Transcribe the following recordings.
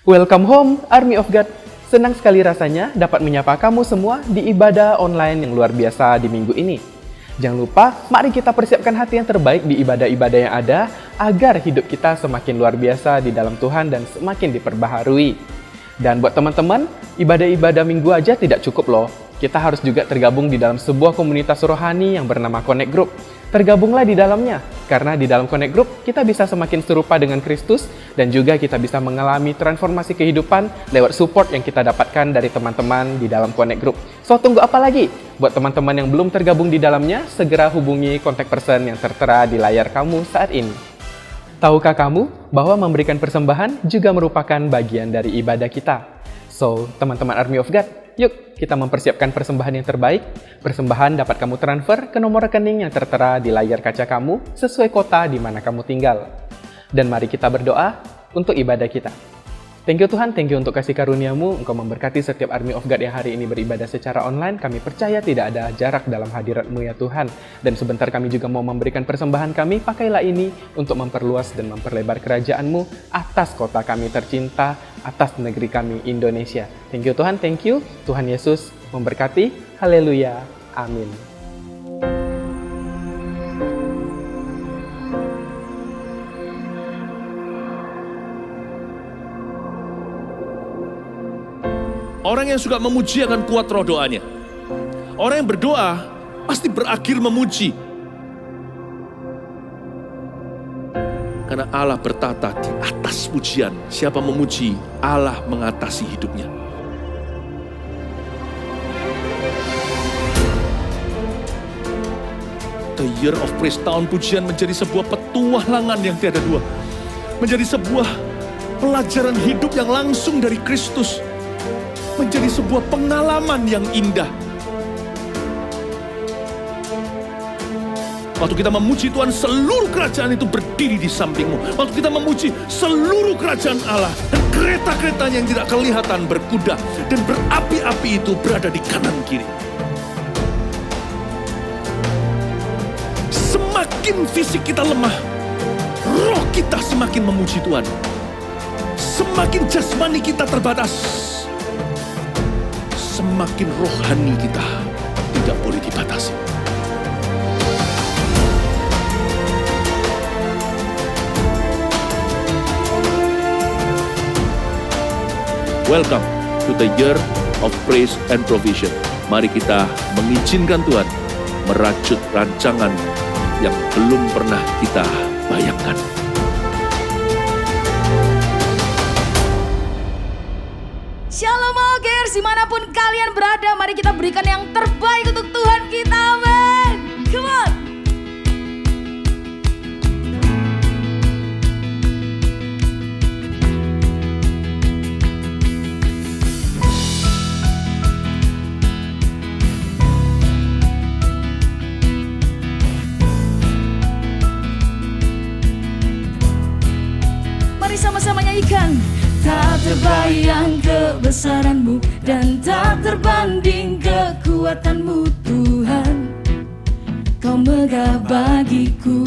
Welcome home, Army of God. Senang sekali rasanya dapat menyapa kamu semua di ibadah online yang luar biasa di minggu ini. Jangan lupa, mari kita persiapkan hati yang terbaik di ibadah-ibadah yang ada, agar hidup kita semakin luar biasa di dalam Tuhan dan semakin diperbaharui. Dan buat teman-teman, ibadah-ibadah minggu aja tidak cukup loh. Kita harus juga tergabung di dalam sebuah komunitas rohani yang bernama Connect Group. Tergabunglah di dalamnya, karena di dalam Connect Group kita bisa semakin serupa dengan Kristus dan juga kita bisa mengalami transformasi kehidupan lewat support yang kita dapatkan dari teman-teman di dalam Connect Group. So, tunggu apa lagi? Buat teman-teman yang belum tergabung di dalamnya, segera hubungi kontak person yang tertera di layar kamu saat ini. Tahukah kamu bahwa memberikan persembahan juga merupakan bagian dari ibadah kita? So, teman-teman Army of God, yuk kita mempersiapkan persembahan yang terbaik. Persembahan dapat kamu transfer ke nomor rekening yang tertera di layar kaca kamu sesuai kota di mana kamu tinggal. Dan mari kita berdoa untuk ibadah kita. Thank you Tuhan, thank you untuk kasih karunia-Mu. Engkau memberkati setiap Army of God yang hari ini beribadah secara online. Kami percaya tidak ada jarak dalam hadirat-Mu ya Tuhan. Dan sebentar kami juga mau memberikan persembahan kami. Pakailah ini untuk memperluas dan memperlebar kerajaan-Mu atas kota kami tercinta, atas negeri kami Indonesia. Thank you Tuhan, thank you. Tuhan Yesus memberkati. Haleluya. Amin. Orang yang suka memuji akan kuat roh doanya. Orang yang berdoa pasti berakhir memuji. Karena Allah bertata di atas pujian. Siapa memuji, Allah mengatasi hidupnya. The Year of Praise, tahun pujian menjadi sebuah petualangan yang tiada dua. Menjadi sebuah pelajaran hidup yang langsung dari Kristus. Menjadi sebuah pengalaman yang indah. Waktu kita memuji Tuhan, seluruh kerajaan itu berdiri di sampingmu. Waktu kita memuji, seluruh kerajaan Allah dan kereta-keretanya yang tidak kelihatan berkuda dan berapi-api itu berada di kanan kiri. Semakin fisik kita lemah, roh kita semakin memuji Tuhan. Semakin jasmani kita terbatas, semakin rohani kita tidak boleh dibatasi. Welcome to the Year of Praise and Provision. Mari kita mengizinkan Tuhan merajut rancangan yang belum pernah kita bayangkan. Shalom Ogers, dimanapun kalian berada, mari kita berikan yang terbaik untuk Tuhan kita, amin. Come on. Mari sama-sama nyanyikan. Tak terbayang kebesaran-Mu dan tak terbanding kekuatan-Mu Tuhan. Kau megah bagiku.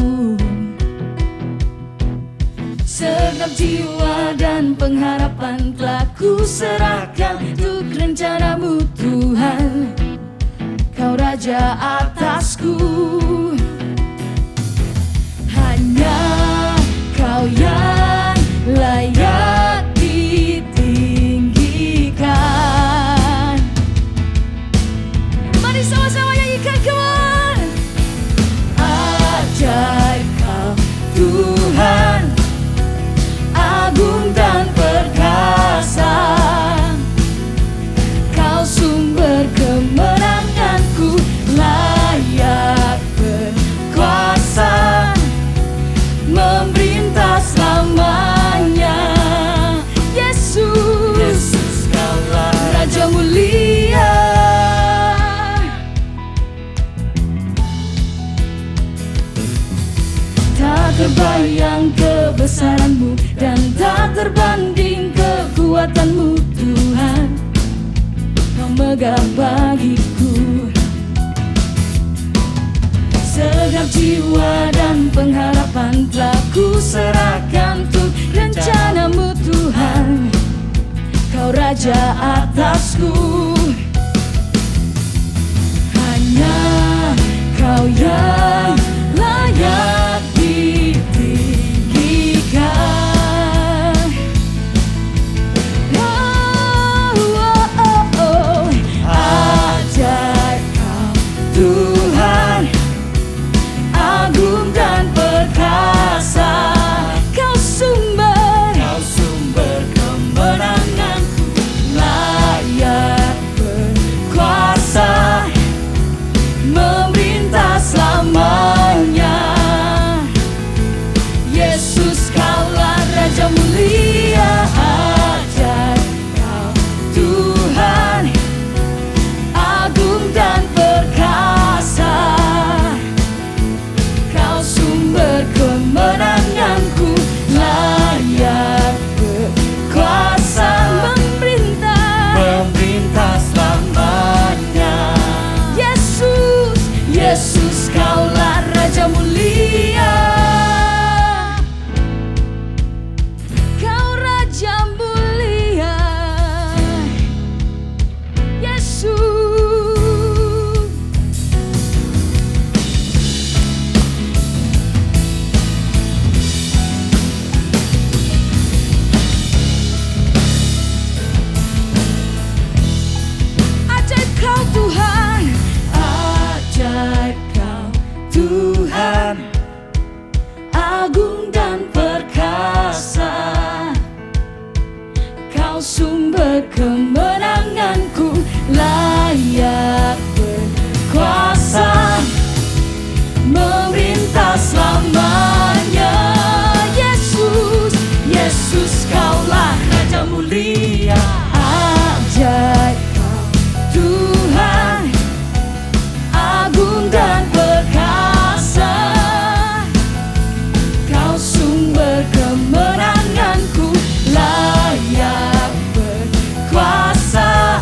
Segenap jiwa dan pengharapan telah ku serahkan untuk rencana-Mu Tuhan. Kau Raja atasku. Hanya Kau yang layak ditinggikan. Mari sama-sama nyanyikan, come on. Ajaib Kau Tuhan, agung dan perkasa. Kau sumber kemenanganku, layak berkuasa, memerintah selamanya. Yesus, Kaulah Raja mulia. Tak terbayang kebesaran-Mu dan tak terbanding kekuatan-Mu Tuhan. Kau megah bagiku. Segenap jiwa dan pengharapan telah ku serahkan untuk rencana-Mu Tuhan. raja atasku. Hanya Kau yang layak ditinggikan. Ajaib Kau Tuhan, agung dan perkasa. Kau sumber kemenanganku, layak berkuasa, memerintah selamanya. Yesus Kaulah Raja mulia. Ajaib Kau Tuhan, agung dan perkasa. Kau sumber kemenanganku, layak berkuasa, memerintah selamanya. Yesus Kaulah Raja mulia. Kau Raja mulia, Yesus. Ajaib Kau Tuhan, ajaib Kau Tuhan, agung dan perkasa. Kau sumber kemenanganku, layak berkuasa, memerintah selamanya. Yesus Kaulah Raja mulia. Ajaib Kau Tuhan, agung dan perkasa. Kau sumber kemenanganku, layak berkuasa,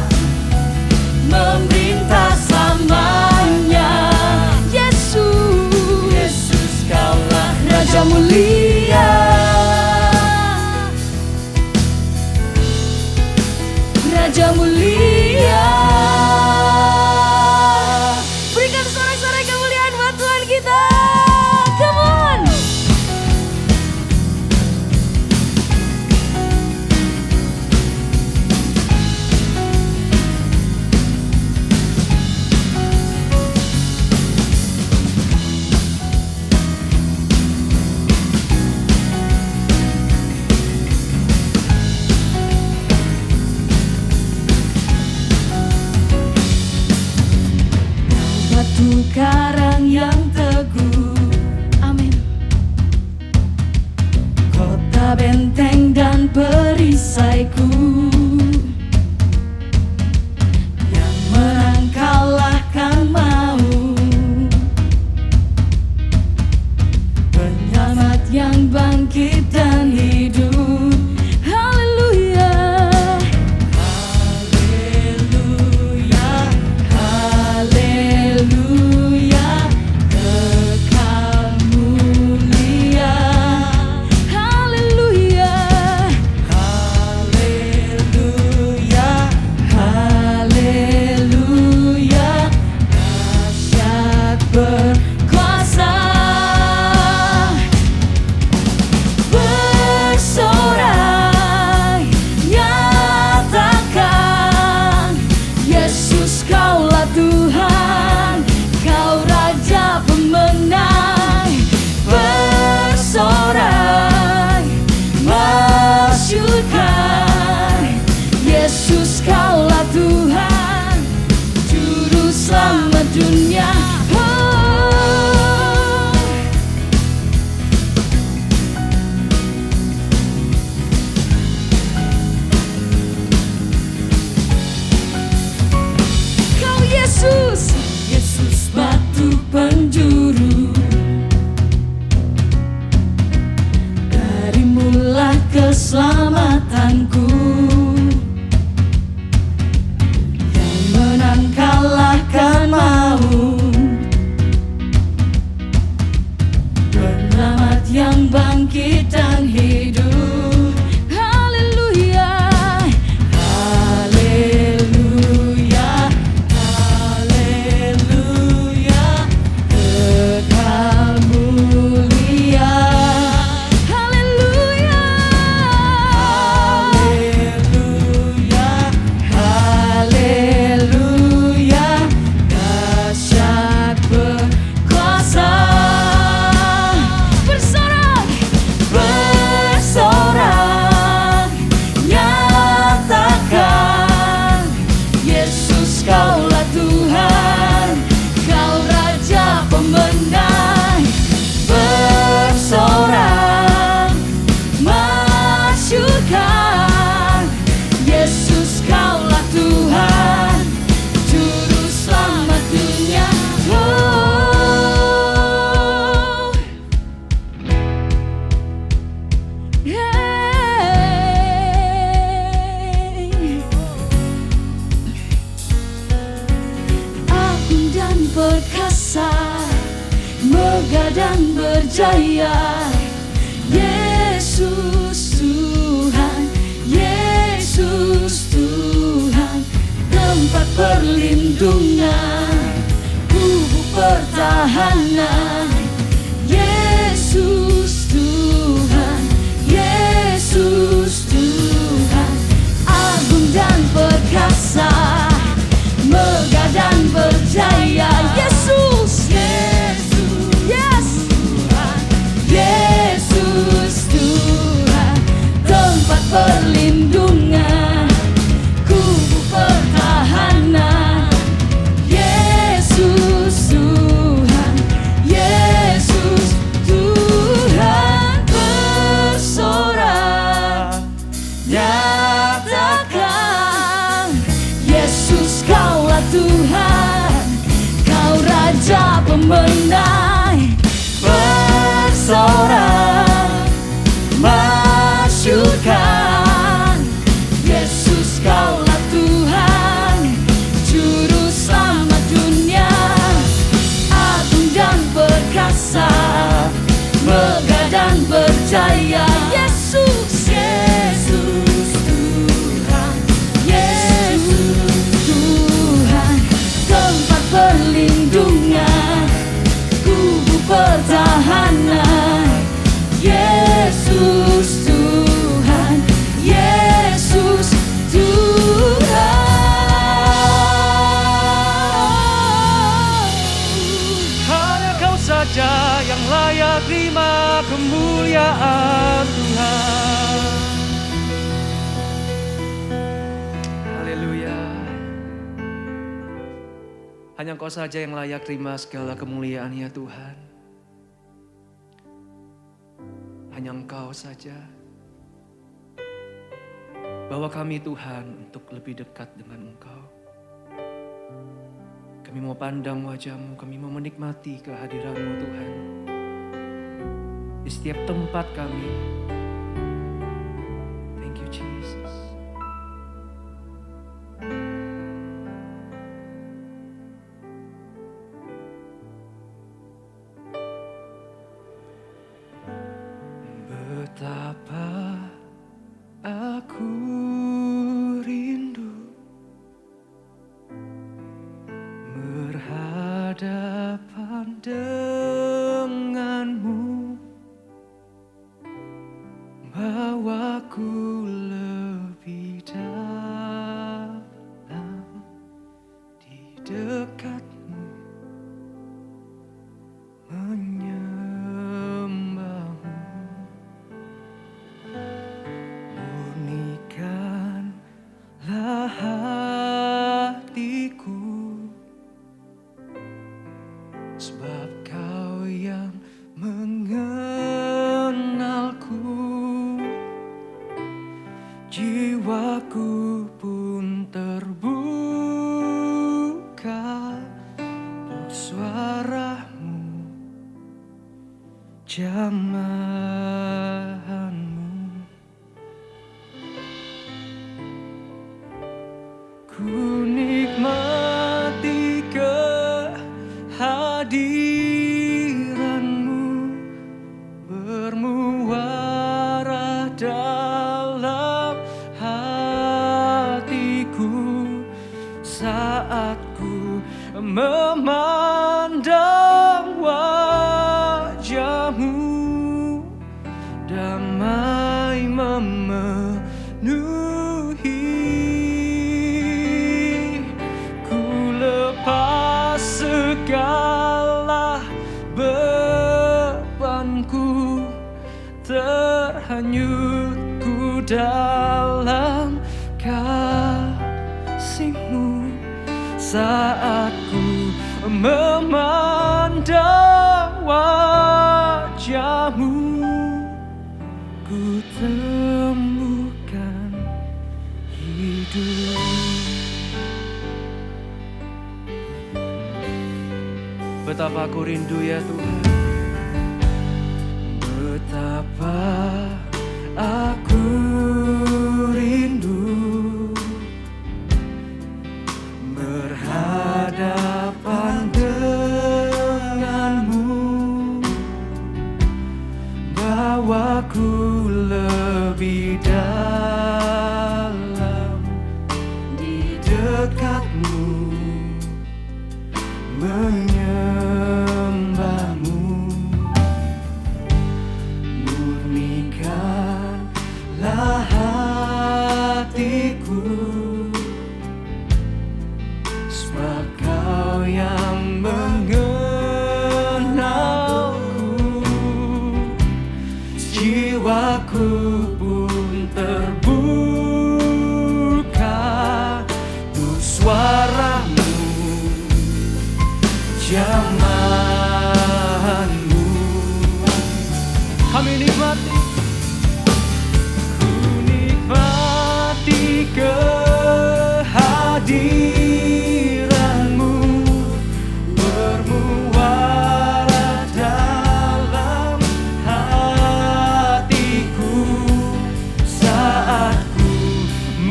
memerintah selamanya. Yesus Kaulah Raja mulia. Raja mulia. Berikan sorak-sorai kemuliaan buat Tuhan kita. Come on. Batu karang yang teguh, amin. Kota benteng dan perisaiku, yang menang kalahkan maut. Penyelamat yang bangkit dan hidup. Haleluya. Haleluya, Kekal mulia. Haleluya, dan berjaya. Yesus Tuhan, Yesus Tuhan, tempat perlindungan, gubuk pertahanan. Yesus Tuhan, Yesus Tuhan, agung dan perkasa, megah dan berjaya. Yesus, Yesus, Yesus Tuhan, Yesus Tuhan, tempat perlindungan, gubuk pertahanan. Yesus Tuhan, Yesus Tuhan, bersorak nyatakan, Yesus kaulah Tuhan, kau Raja pemenang. Bersorak masyurkan, Yesus kaulah Tuhan, Juru Selamat dunia, agung dan perkasa, megah dan berjaya. Yesus, Yesus Tuhan, Yesus Tuhan, tempat perlindungan, gubuk pertahanan. Yesus Tuhan, Yesus Tuhan. Hanya Kau saja yang layak terima kemuliaan Tuhan. Haleluya. Hanya Engkau saja yang layak terima segala kemuliaan ya Tuhan. Hanya Engkau saja. Bawa kami Tuhan untuk lebih dekat dengan Engkau. Kami mau pandang wajah-Mu, kami mau menikmati kehadiran-Mu Tuhan. Di setiap tempat kami. Thank you Jesus. Betapa aku rindu berhadapan denganmu, bawaku lebih dalam di dekatmu, menyembahmu. Murnikanlah hatiku, sebab Kau yang mengenalku. Jiwaku pun terbuka untuk suara-Mu, jamahan-Mu. Ku nikmati kehadiran-Mu, bermuara dalam hatiku saat ku memandang wajah-Mu. Damai memenuhi, ku lepas segala bebanku, terhanyut ku dalam kasih-Mu saat ku memandang wajah-Mu. Ku temukan hidup. Betapa aku rindu ya Tuhan. Betapa aku rindu berhadapan denganmu,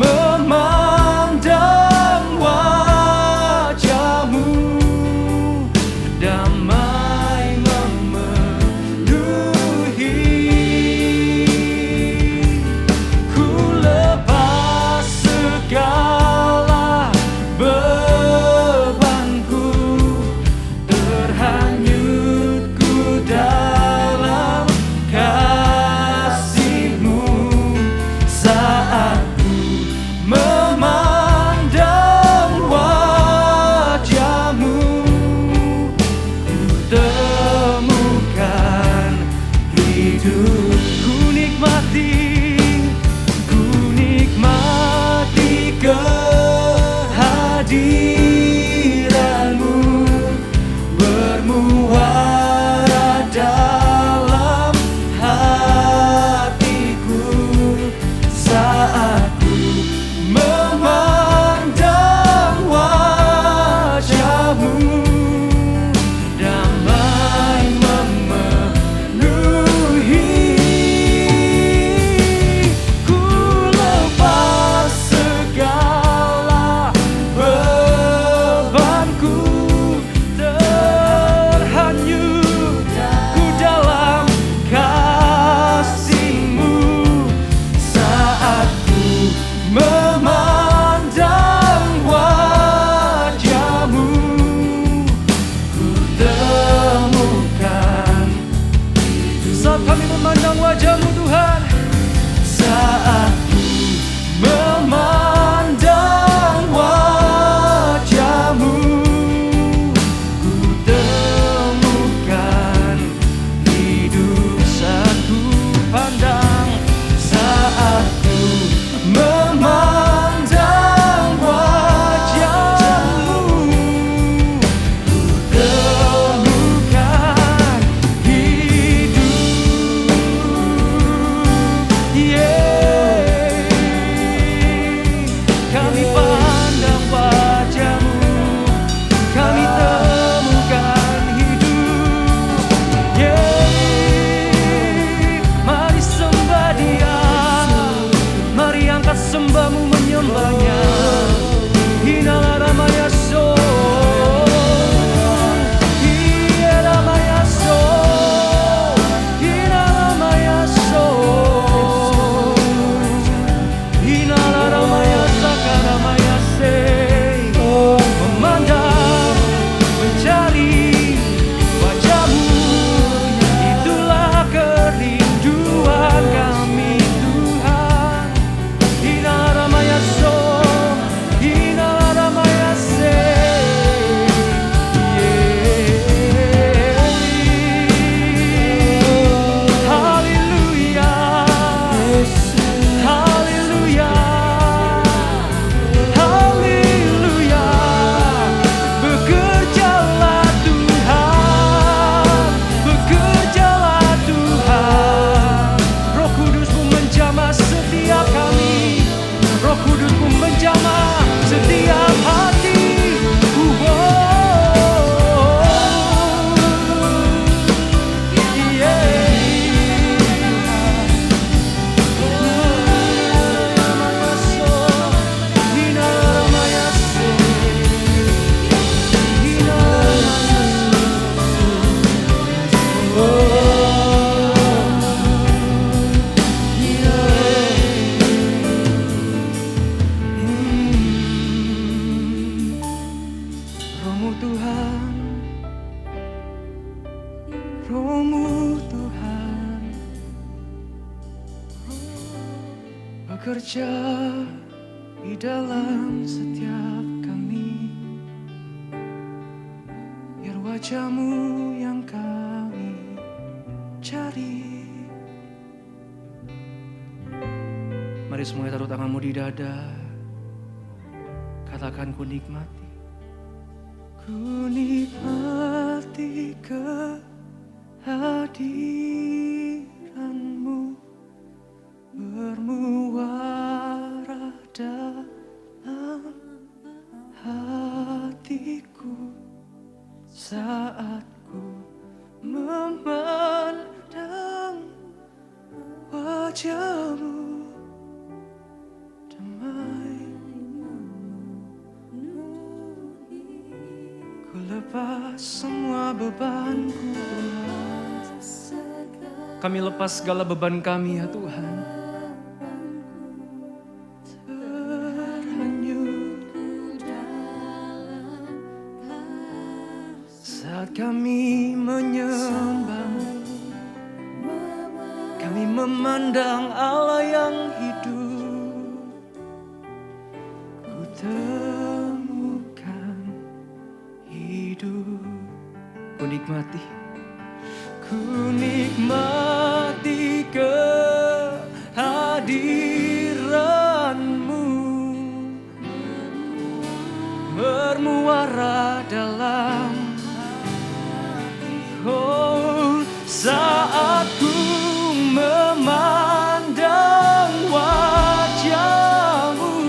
memandang wajah-Mu, damai memenuhi. Ku lepas segala bebanku, terhanyut ku dalam kasih-Mu. Saat ku memandang wajah-Mu, ku temukan hidup. Ku nikmati kehadiran-Mu, bermuara dalam hatiku. Saat ku memandang wajah-Mu, damai memenuhi. Ku lepas segala bebanku, terhanyut ku dalam kasih-Mu. Saat ku memandang wajah-Mu, ku temukan. Saat kami memandang wajah-Mu Tuhan, saat ku memandang wajah-Mu, ku temukan hidup. Saat ku pandang, saat ku memandang wajah-Mu, ku temukan hidup. Kami pandang wajah-Mu, kami temukan hidup. Mari sembah Dia, mari angkat sembah-Mu, menyembah-Nya. Hinalah namanya so, namanya so, namanya so. Hinalah namanya saka, namanya se. Memandang, mencari wajah-Mu, itulah kerinduan kami Tuhan. Hinalah namanya so, hinalah namanya se. Haleluya, haleluya, haleluya. Bekerjalah Tuhan, bekerjalah Tuhan. Roh Kudus-Mu menjamah setiap kami, Roh Kudus-Mu menjamah setiap hati. Roh-Mu Tuhan, Roh-Mu Tuhan, bekerja di dalam setiap kami. Biar wajah-Mu yang kami cari. Mari semuanya taruh tanganmu di dada. Katakan, ku nikmati. Ku nikmati kehadiran-Mu, bermuara dalam hatiku. Saat ku memandang wajah-Mu, damai lepas semua bebanku, kami lepas segala beban kami ya Tuhan. Saat kami menyembah-Mu, kami memandang Allah yang hidup. Ku temukan hidup. Ku nikmati kehadiran-Mu, bermuara dalam saat ku memandang wajah-Mu,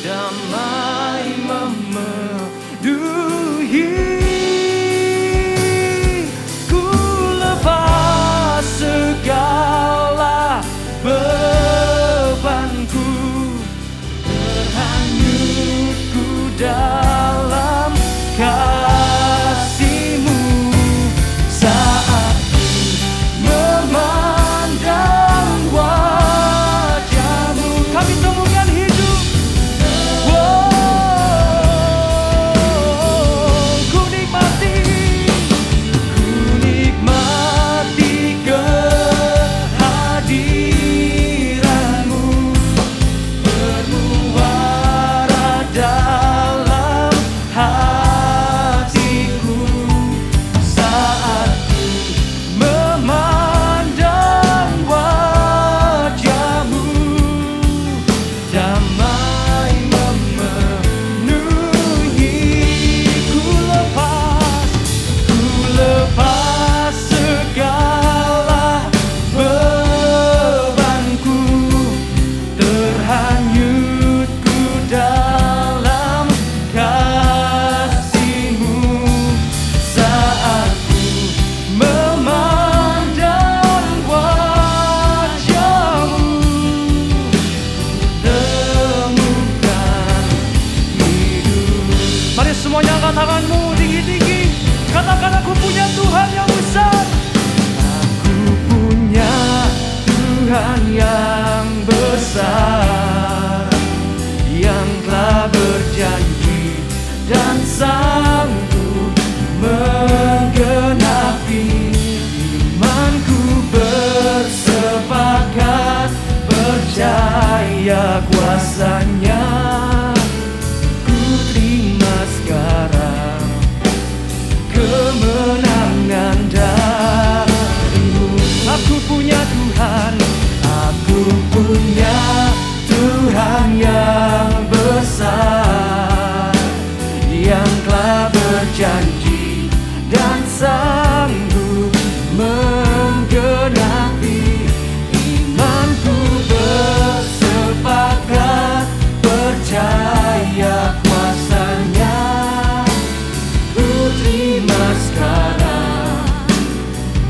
damai memenuhi. Ku lepas segala bebanku, terhanyut ku dalam kasih-Mu. Saat ku memandang wajah-Mu, kami temukan hidup. Ku nikmati kehadiran-Mu, bermuara dalam hatiku. Saat ku memandang wajah-Mu, damai memenuhi. Ku lepas segala bebanku, terhanyut ku dalam kasih-Mu. Saat ku memandang wajah-Mu, temukan hidup. Mari semuanya angkat tanganmu tinggi-tinggi, katakan aku punya Tuhan yang besar. Aku punya Tuhan yang besar, yang telah berjanji dan sanggup menggenapi. Imanku bersepakat, percaya kuasa-Nya. Ku terima sekarang kemenangan dari-Mu. Aku punya Tuhan, aku punya Tuhan yang besar, yang telah berjanji dan sanggup menggenapi. Imanku bersepakat, percaya kuasa-Nya. Ku terima sekarang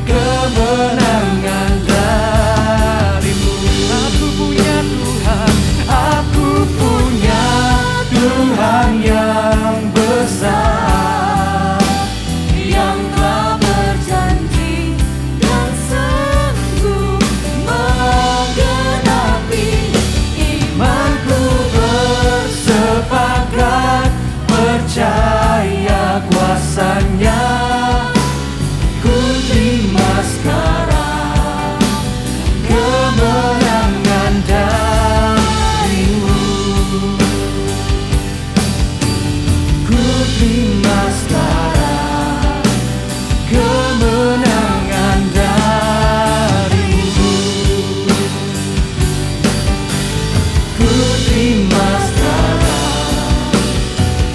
kemenangan dari-Mu. Aku punya Tuhan, aku punya Tuhan yang besar, yang telah berjanji dan sanggup menggenapi. Imanku bersepakat, percaya kuasa-Nya. Ku terima sekarang kemenangan dari-Mu. Ku terima sekarang kemenangan dari-Mu. Ku terima sekarang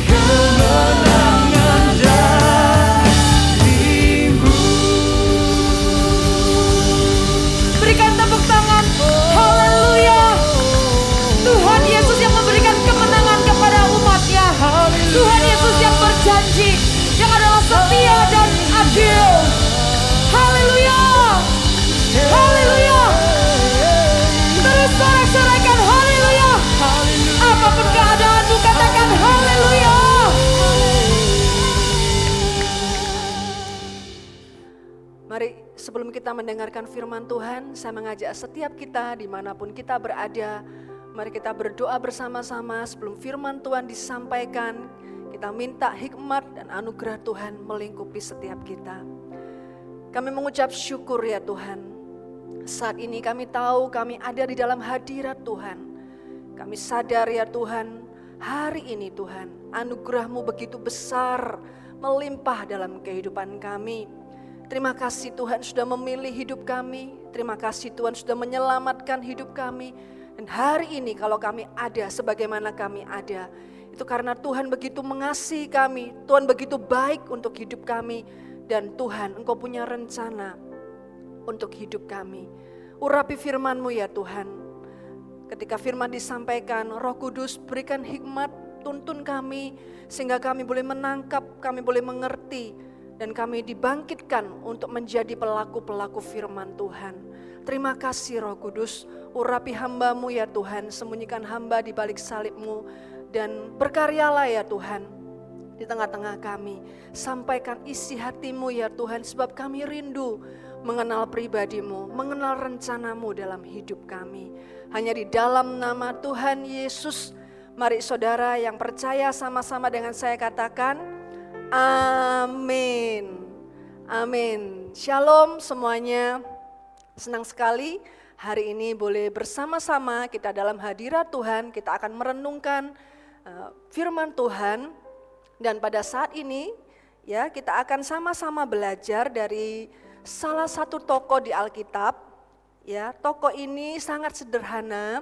kemenangan dari-Mu. Berikan tepuk tangan. Haleluya. Tuhan Yesus yang memberikan kemenangan kepada umat-Nya. Tuhan Yesus yang berjanji, yang adalah setia dan adil. Haleluya. Haleluya. Terus sorak-sorakan haleluya. Apa sebelum kita mendengarkan firman Tuhan, saya mengajak setiap kita dimanapun kita berada, mari kita berdoa bersama-sama sebelum firman Tuhan disampaikan. Kita minta hikmat dan anugerah Tuhan melingkupi setiap kita. Kami mengucap syukur ya Tuhan. Saat ini kami tahu kami ada di dalam hadirat Tuhan. Kami sadar ya Tuhan, hari ini Tuhan, anugerah-Mu begitu besar, melimpah dalam kehidupan kami. Terima kasih Tuhan sudah memilih hidup kami. Terima kasih Tuhan sudah menyelamatkan hidup kami. Dan hari ini kalau kami ada sebagaimana kami ada, itu karena Tuhan begitu mengasihi kami. Tuhan begitu baik untuk hidup kami. Dan Tuhan, Engkau punya rencana untuk hidup kami. Urapi firman-Mu ya Tuhan. Ketika firman disampaikan, Roh Kudus berikan hikmat, tuntun kami, sehingga kami boleh menangkap, kami boleh mengerti, dan kami dibangkitkan untuk menjadi pelaku-pelaku firman Tuhan. Terima kasih Roh Kudus, urapi hamba-Mu ya Tuhan, sembunyikan hamba di balik salib-Mu, dan berkaryalah ya Tuhan di tengah-tengah kami. Sampaikan isi hati-Mu ya Tuhan, sebab kami rindu mengenal pribadi-Mu, mengenal rencana-Mu dalam hidup kami. Hanya di dalam nama Tuhan Yesus, mari saudara yang percaya sama-sama dengan saya katakan, amin. Amin. Shalom semuanya. Senang sekali hari ini boleh bersama-sama kita dalam hadirat Tuhan. Kita akan merenungkan firman Tuhan. Dan pada saat ini ya kita akan sama-sama belajar dari salah satu tokoh di Alkitab. Ya, tokoh ini sangat sederhana.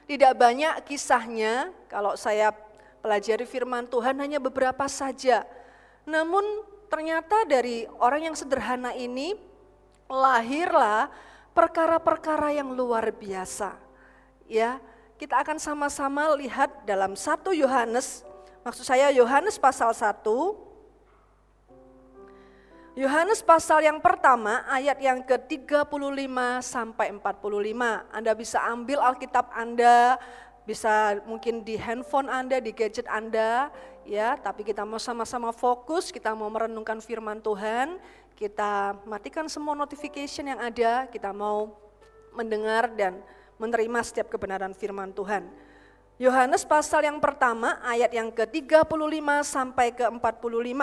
Tidak banyak kisahnya. Kalau saya pelajari firman Tuhan hanya beberapa saja. Namun ternyata dari orang yang sederhana ini lahirlah perkara-perkara yang luar biasa. Ya, kita akan sama-sama lihat dalam 1 Yohanes, maksud saya Yohanes pasal 1. Yohanes pasal yang pertama ayat yang ke-35 sampai 45. Anda bisa ambil Alkitab Anda, bisa mungkin di handphone Anda, di gadget Anda, ya. Tapi kita mau sama-sama fokus, kita mau merenungkan firman Tuhan. Kita matikan semua notification yang ada, kita mau mendengar dan menerima setiap kebenaran firman Tuhan. Yohanes pasal yang pertama ayat yang ke-35 sampai ke-45.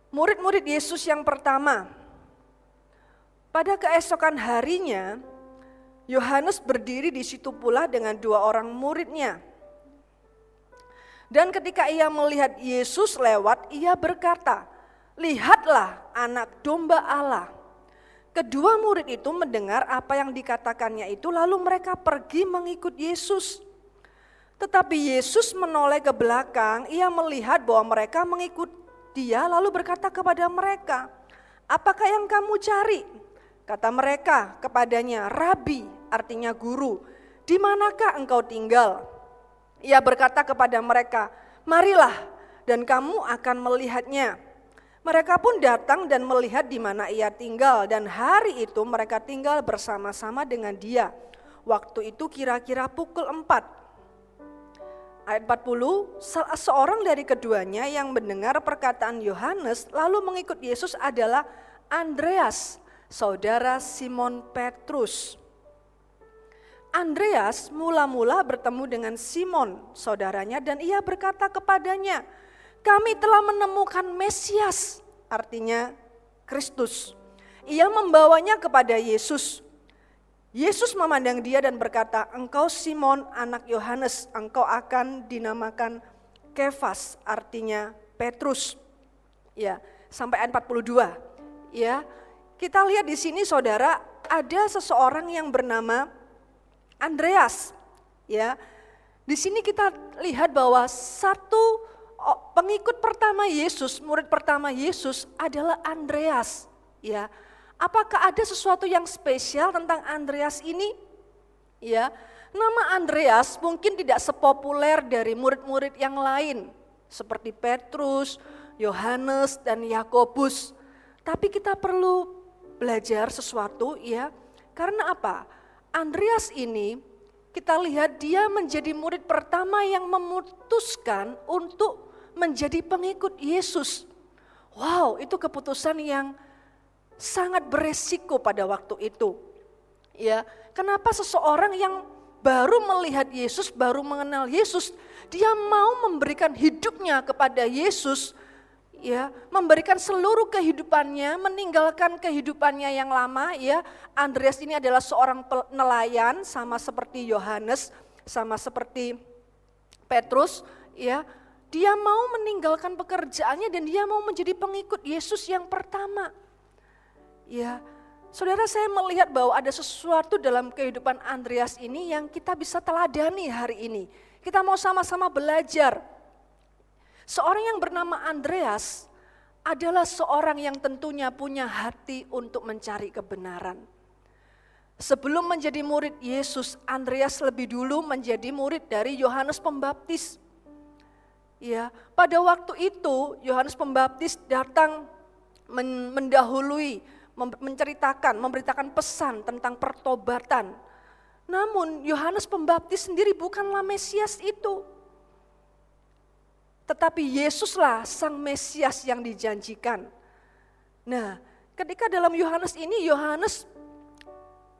Murid-murid Yesus yang pertama. Pada keesokan harinya, Yohanes berdiri di situ pula dengan 2 orang muridnya. Dan ketika ia melihat Yesus lewat, ia berkata, "Lihatlah anak domba Allah." Kedua murid itu mendengar apa yang dikatakannya itu, lalu mereka pergi mengikut Yesus. Tetapi Yesus menoleh ke belakang, ia melihat bahwa mereka mengikut dia, lalu berkata kepada mereka, "Apakah yang kamu cari?" Kata mereka kepadanya, "Rabi," artinya guru, "di manakah engkau tinggal?" Ia berkata kepada mereka, "Marilah dan kamu akan melihatnya." Mereka pun datang dan melihat di mana ia tinggal, dan hari itu mereka tinggal bersama-sama dengan dia. Waktu itu kira-kira pukul 4. Ayat 40, salah seorang dari keduanya yang mendengar perkataan Yohanes lalu mengikut Yesus adalah Andreas, saudara Simon Petrus. Andreas mula-mula bertemu dengan Simon, saudaranya, dan ia berkata kepadanya, "Kami telah menemukan Mesias," artinya Kristus. Ia membawanya kepada Yesus. Yesus memandang dia dan berkata, "Engkau Simon anak Yohanes, engkau akan dinamakan Kefas," artinya Petrus. Ya, sampai ayat 42. Ya, kita lihat di sini saudara, ada seseorang yang bernama Andreas. Ya, di sini kita lihat bahwa satu pengikut pertama Yesus, murid pertama Yesus adalah Andreas. Ya, apakah ada sesuatu yang spesial tentang Andreas ini? Ya, nama Andreas mungkin tidak sepopuler dari murid-murid yang lain seperti Petrus, Yohanes, dan Yakobus. Tapi kita perlu belajar sesuatu ya. Karena apa? Andreas ini kita lihat dia menjadi murid pertama yang memutuskan untuk menjadi pengikut Yesus. Wow, itu keputusan yang sangat beresiko pada waktu itu. Ya, kenapa seseorang yang baru melihat Yesus, baru mengenal Yesus, dia mau memberikan hidupnya kepada Yesus, ya, memberikan seluruh kehidupannya, meninggalkan kehidupannya yang lama, ya. Andreas ini adalah seorang nelayan, sama seperti Yohanes, sama seperti Petrus, ya. Dia mau meninggalkan pekerjaannya dan dia mau menjadi pengikut Yesus yang pertama. Ya, saudara, saya melihat bahwa ada sesuatu dalam kehidupan Andreas ini yang kita bisa teladani hari ini. Kita mau sama-sama belajar. Seorang yang bernama Andreas adalah seorang yang tentunya punya hati untuk mencari kebenaran. Sebelum menjadi murid Yesus, Andreas lebih dulu menjadi murid dari Yohanes Pembaptis. Ya, pada waktu itu Yohanes Pembaptis datang mendahului, memberitakan pesan tentang pertobatan. Namun Yohanes Pembaptis sendiri bukanlah Mesias itu. Tetapi Yesuslah sang Mesias yang dijanjikan. Nah, ketika dalam Yohanes ini, Yohanes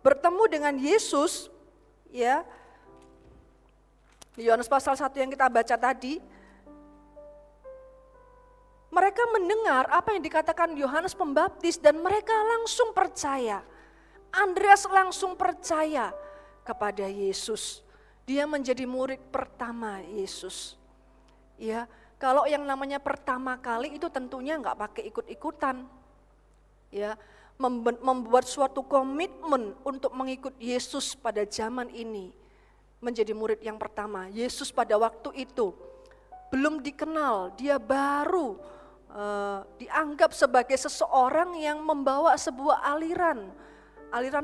bertemu dengan Yesus, ya. Di Yohanes pasal 1 yang kita baca tadi, mereka mendengar apa yang dikatakan Yohanes Pembaptis dan mereka langsung percaya. Andreas langsung percaya kepada Yesus. Dia menjadi murid pertama Yesus. Ya, kalau yang namanya pertama kali itu tentunya nggak pakai ikut-ikutan. Ya, membuat suatu komitmen untuk mengikut Yesus pada zaman ini. Menjadi murid yang pertama. Yesus pada waktu itu belum dikenal, dia baru dianggap sebagai seseorang yang membawa sebuah aliran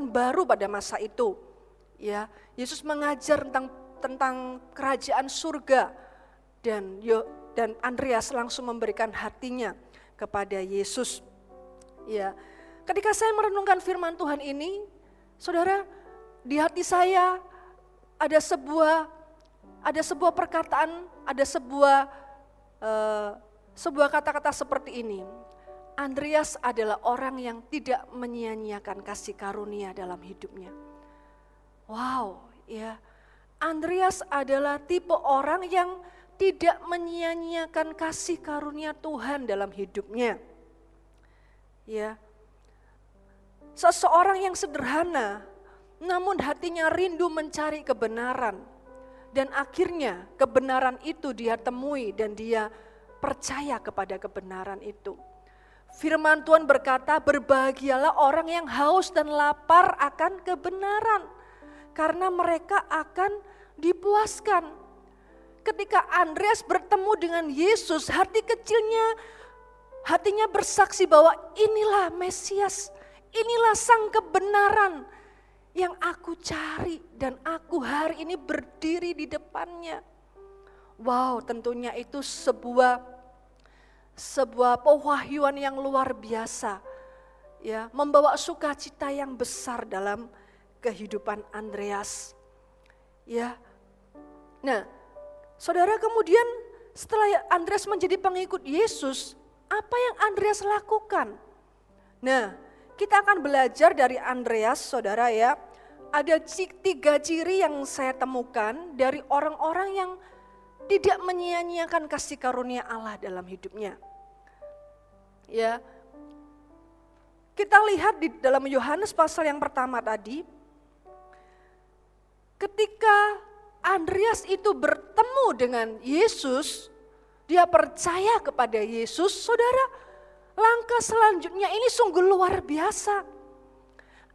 baru pada masa itu. Ya, Yesus mengajar tentang kerajaan surga dan Andreas langsung memberikan hatinya kepada Yesus. Ya, ketika saya merenungkan firman Tuhan ini, saudara, di hati saya ada sebuah perkataan, ada sebuah kata-kata seperti ini. Andreas adalah orang yang tidak menyia-nyiakan kasih karunia dalam hidupnya. Wow, ya. Andreas adalah tipe orang yang tidak menyia-nyiakan kasih karunia Tuhan dalam hidupnya. Ya. Seseorang yang sederhana, namun hatinya rindu mencari kebenaran. Dan akhirnya kebenaran itu dia temui dan dia percaya kepada kebenaran itu. Firman Tuhan berkata, berbahagialah orang yang haus dan lapar akan kebenaran, karena mereka akan dipuaskan. Ketika Andreas bertemu dengan Yesus, hatinya bersaksi bahwa inilah Mesias, inilah sang kebenaran yang aku cari dan aku hari ini berdiri di depannya. Wow, tentunya itu sebuah pewahyuan yang luar biasa, ya, membawa sukacita yang besar dalam kehidupan Andreas. Ya, nah, saudara, kemudian setelah Andreas menjadi pengikut Yesus, apa yang Andreas lakukan? Nah, kita akan belajar dari Andreas, saudara, ya. Ada 3 ciri yang saya temukan dari orang-orang yang tidak menyia-nyiakan kasih karunia Allah dalam hidupnya. Ya, kita lihat di dalam Yohanes pasal yang pertama tadi, ketika Andreas itu bertemu dengan Yesus, dia percaya kepada Yesus, saudara, langkah selanjutnya ini sungguh luar biasa.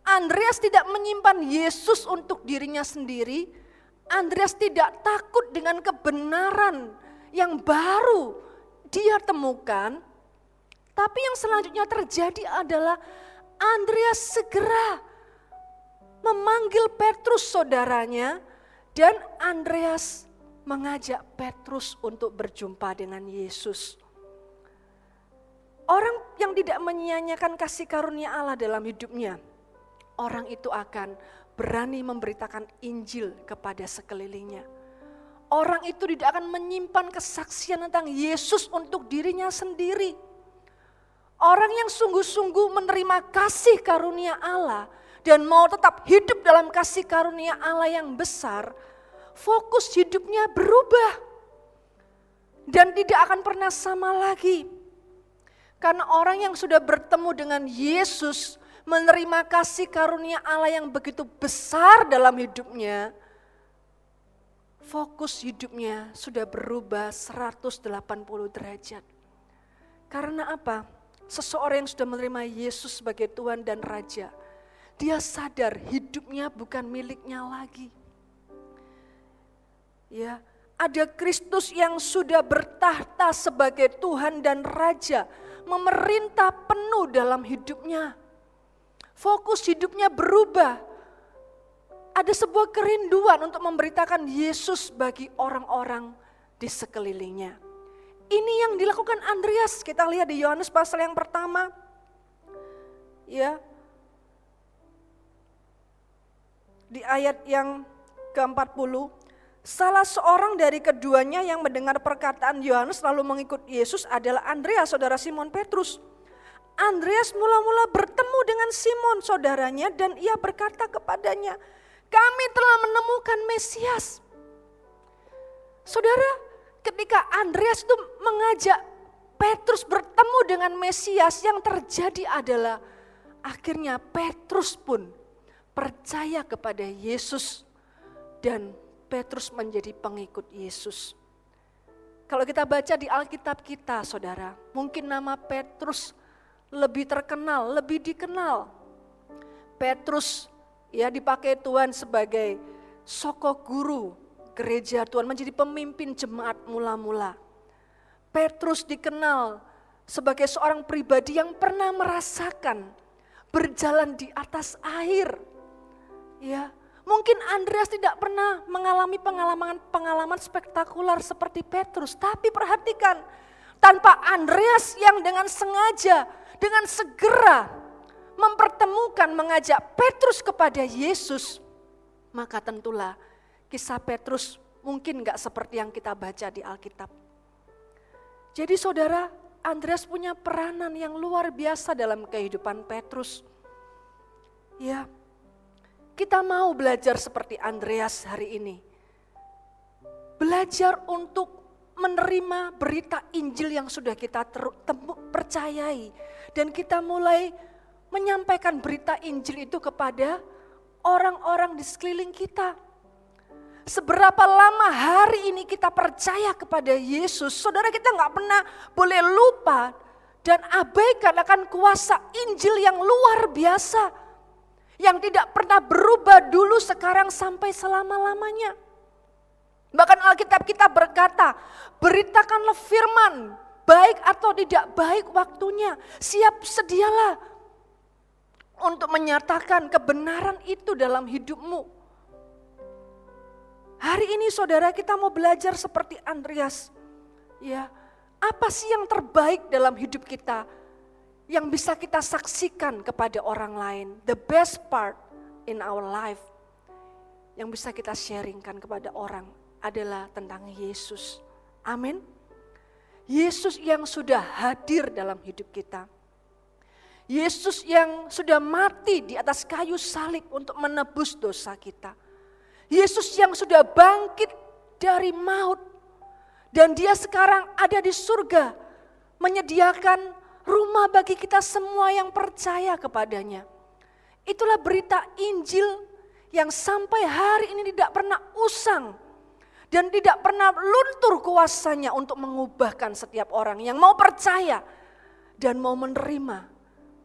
Andreas tidak menyimpan Yesus untuk dirinya sendiri. Andreas tidak takut dengan kebenaran yang baru dia temukan. Tapi yang selanjutnya terjadi adalah Andreas segera memanggil Petrus saudaranya dan Andreas mengajak Petrus untuk berjumpa dengan Yesus. Orang yang tidak menyia-nyiakan kasih karunia Allah dalam hidupnya, orang itu akan berani memberitakan Injil kepada sekelilingnya. Orang itu tidak akan menyimpan kesaksian tentang Yesus untuk dirinya sendiri. Orang yang sungguh-sungguh menerima kasih karunia Allah dan mau tetap hidup dalam kasih karunia Allah yang besar, fokus hidupnya berubah dan tidak akan pernah sama lagi. Karena orang yang sudah bertemu dengan Yesus, menerima kasih karunia Allah yang begitu besar dalam hidupnya, fokus hidupnya sudah berubah 180 derajat. Karena apa? Seseorang yang sudah menerima Yesus sebagai Tuhan dan Raja, dia sadar hidupnya bukan miliknya lagi. Ya, ada Kristus yang sudah bertahta sebagai Tuhan dan Raja, memerintah penuh dalam hidupnya. Fokus hidupnya berubah. Ada sebuah kerinduan untuk memberitakan Yesus bagi orang-orang di sekelilingnya. Ini yang dilakukan Andreas, kita lihat di Yohanes pasal yang pertama. Ya. Di ayat yang ke-40, salah seorang dari keduanya yang mendengar perkataan Yohanes lalu mengikut Yesus adalah Andreas, saudara Simon Petrus. Andreas mula-mula bertemu dengan Simon saudaranya dan ia berkata kepadanya, "Kami telah menemukan Mesias." Saudara, ketika Andreas itu mengajak Petrus bertemu dengan Mesias, yang terjadi adalah akhirnya Petrus pun percaya kepada Yesus dan Petrus menjadi pengikut Yesus. Kalau kita baca di Alkitab kita, saudara, mungkin nama Petrus lebih terkenal, lebih dikenal. Petrus ya dipakai Tuhan sebagai sokok guru gereja Tuhan, menjadi pemimpin jemaat mula-mula. Petrus dikenal sebagai seorang pribadi yang pernah merasakan berjalan di atas air. Ya, mungkin Andreas tidak pernah mengalami pengalaman spektakuler seperti Petrus, tapi perhatikan, tanpa Andreas yang dengan sengaja, dengan segera mempertemukan, mengajak Petrus kepada Yesus, maka tentulah kisah Petrus mungkin gak seperti yang kita baca di Alkitab. Jadi saudara, Andreas punya peranan yang luar biasa dalam kehidupan Petrus. Ya, kita mau belajar seperti Andreas hari ini. Belajar untuk menerima berita Injil yang sudah kita percayai. Dan kita mulai menyampaikan berita Injil itu kepada orang-orang di sekeliling kita. Seberapa lama hari ini kita percaya kepada Yesus, saudara, kita gak pernah boleh lupa dan abaikan akan kuasa Injil yang luar biasa. Yang tidak pernah berubah dulu, sekarang, sampai selama-lamanya. Bahkan Alkitab kita berkata, beritakanlah firman, baik atau tidak baik waktunya, siap sedialah untuk menyatakan kebenaran itu dalam hidupmu. Hari ini saudara, kita mau belajar seperti Andreas. Ya, apa sih yang terbaik dalam hidup kita yang bisa kita saksikan kepada orang lain? The best part in our life yang bisa kita sharingkan kepada orang adalah tentang Yesus. Amin. Yesus yang sudah hadir dalam hidup kita. Yesus yang sudah mati di atas kayu salib untuk menebus dosa kita. Yesus yang sudah bangkit dari maut dan dia sekarang ada di surga menyediakan rumah bagi kita semua yang percaya kepadanya. Itulah berita Injil yang sampai hari ini tidak pernah usang dan tidak pernah luntur kuasanya untuk mengubahkan setiap orang yang mau percaya dan mau menerima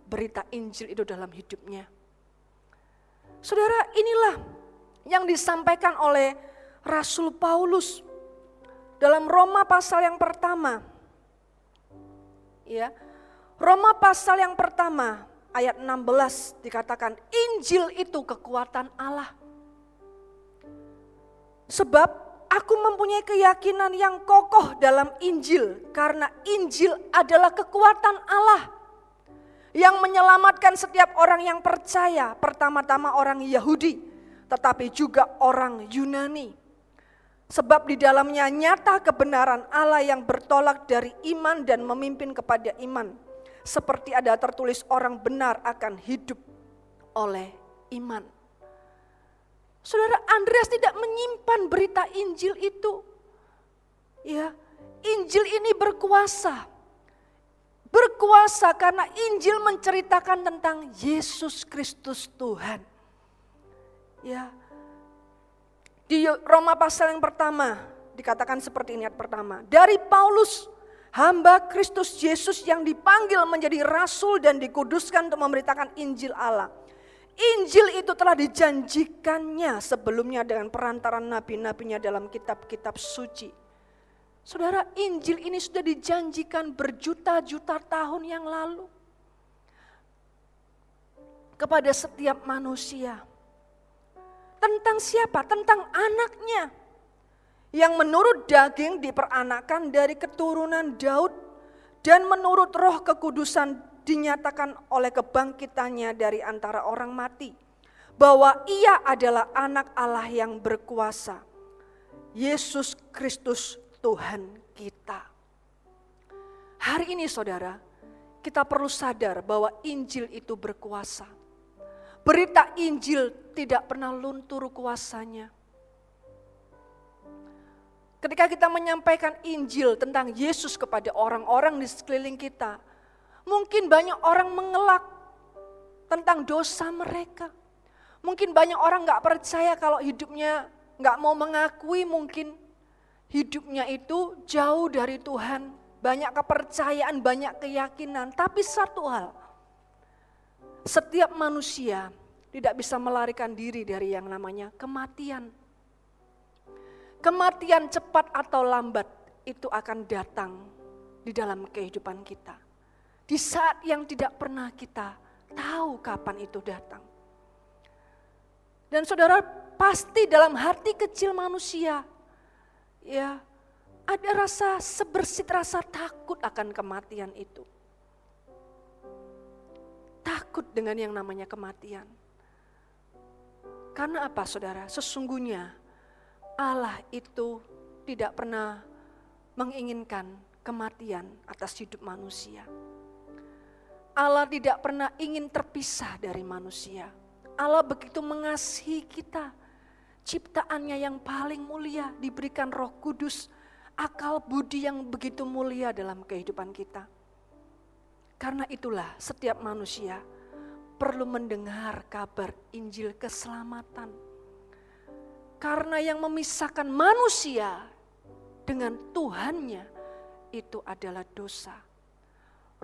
berita Injil itu dalam hidupnya. Saudara, inilah yang disampaikan oleh Rasul Paulus dalam Roma pasal yang pertama. Ya, Roma pasal yang pertama ayat 16 dikatakan Injil itu kekuatan Allah. Sebab aku mempunyai keyakinan yang kokoh dalam Injil, karena Injil adalah kekuatan Allah yang menyelamatkan setiap orang yang percaya, pertama-tama orang Yahudi, tetapi juga orang Yunani. Sebab di dalamnya nyata kebenaran Allah yang bertolak dari iman dan memimpin kepada iman. seperti ada tertulis orang benar akan hidup oleh iman. Saudara, Andreas tidak menyimpan berita Injil itu. Ya, Injil ini berkuasa. Berkuasa karena Injil menceritakan tentang Yesus Kristus Tuhan. Ya. Di Roma pasal yang pertama dikatakan seperti ini ayat pertama. Dari Paulus, hamba Kristus Yesus yang dipanggil menjadi rasul dan dikuduskan untuk memberitakan Injil Allah. Injil itu telah dijanjikannya sebelumnya dengan perantaran nabi-nabinya dalam kitab-kitab suci. Saudara, Injil ini sudah dijanjikan berjuta-juta tahun yang lalu kepada setiap manusia. Tentang siapa? Tentang anaknya. Yang menurut daging diperanakan dari keturunan Daud dan menurut roh kekudusan dinyatakan oleh kebangkitannya dari antara orang mati. Bahwa ia adalah anak Allah yang berkuasa. Yesus Kristus Tuhan kita. Hari ini saudara, kita perlu sadar bahwa Injil itu berkuasa. Berita Injil tidak pernah luntur kuasanya. Ketika kita menyampaikan Injil tentang Yesus kepada orang-orang di sekeliling kita, mungkin banyak orang mengelak tentang dosa mereka. Mungkin banyak orang gak percaya kalau hidupnya, gak mau mengakui mungkin hidupnya itu jauh dari Tuhan. Banyak kepercayaan, banyak keyakinan. Tapi satu hal, setiap manusia tidak bisa melarikan diri dari yang namanya kematian. Kematian cepat atau lambat itu akan datang di dalam kehidupan kita. Di saat yang tidak pernah kita tahu kapan itu datang. Dan saudara, pasti dalam hati kecil manusia, ya, ada rasa sebersit rasa takut akan kematian itu. Takut dengan yang namanya kematian. Karena apa saudara? Sesungguhnya Allah itu tidak pernah menginginkan kematian atas hidup manusia. Allah tidak pernah ingin terpisah dari manusia. Allah begitu mengasihi kita. Ciptaannya yang paling mulia, diberikan Roh Kudus, akal budi yang begitu mulia dalam kehidupan kita. Karena itulah setiap manusia perlu mendengar kabar Injil keselamatan. Karena yang memisahkan manusia dengan Tuhannya itu adalah dosa.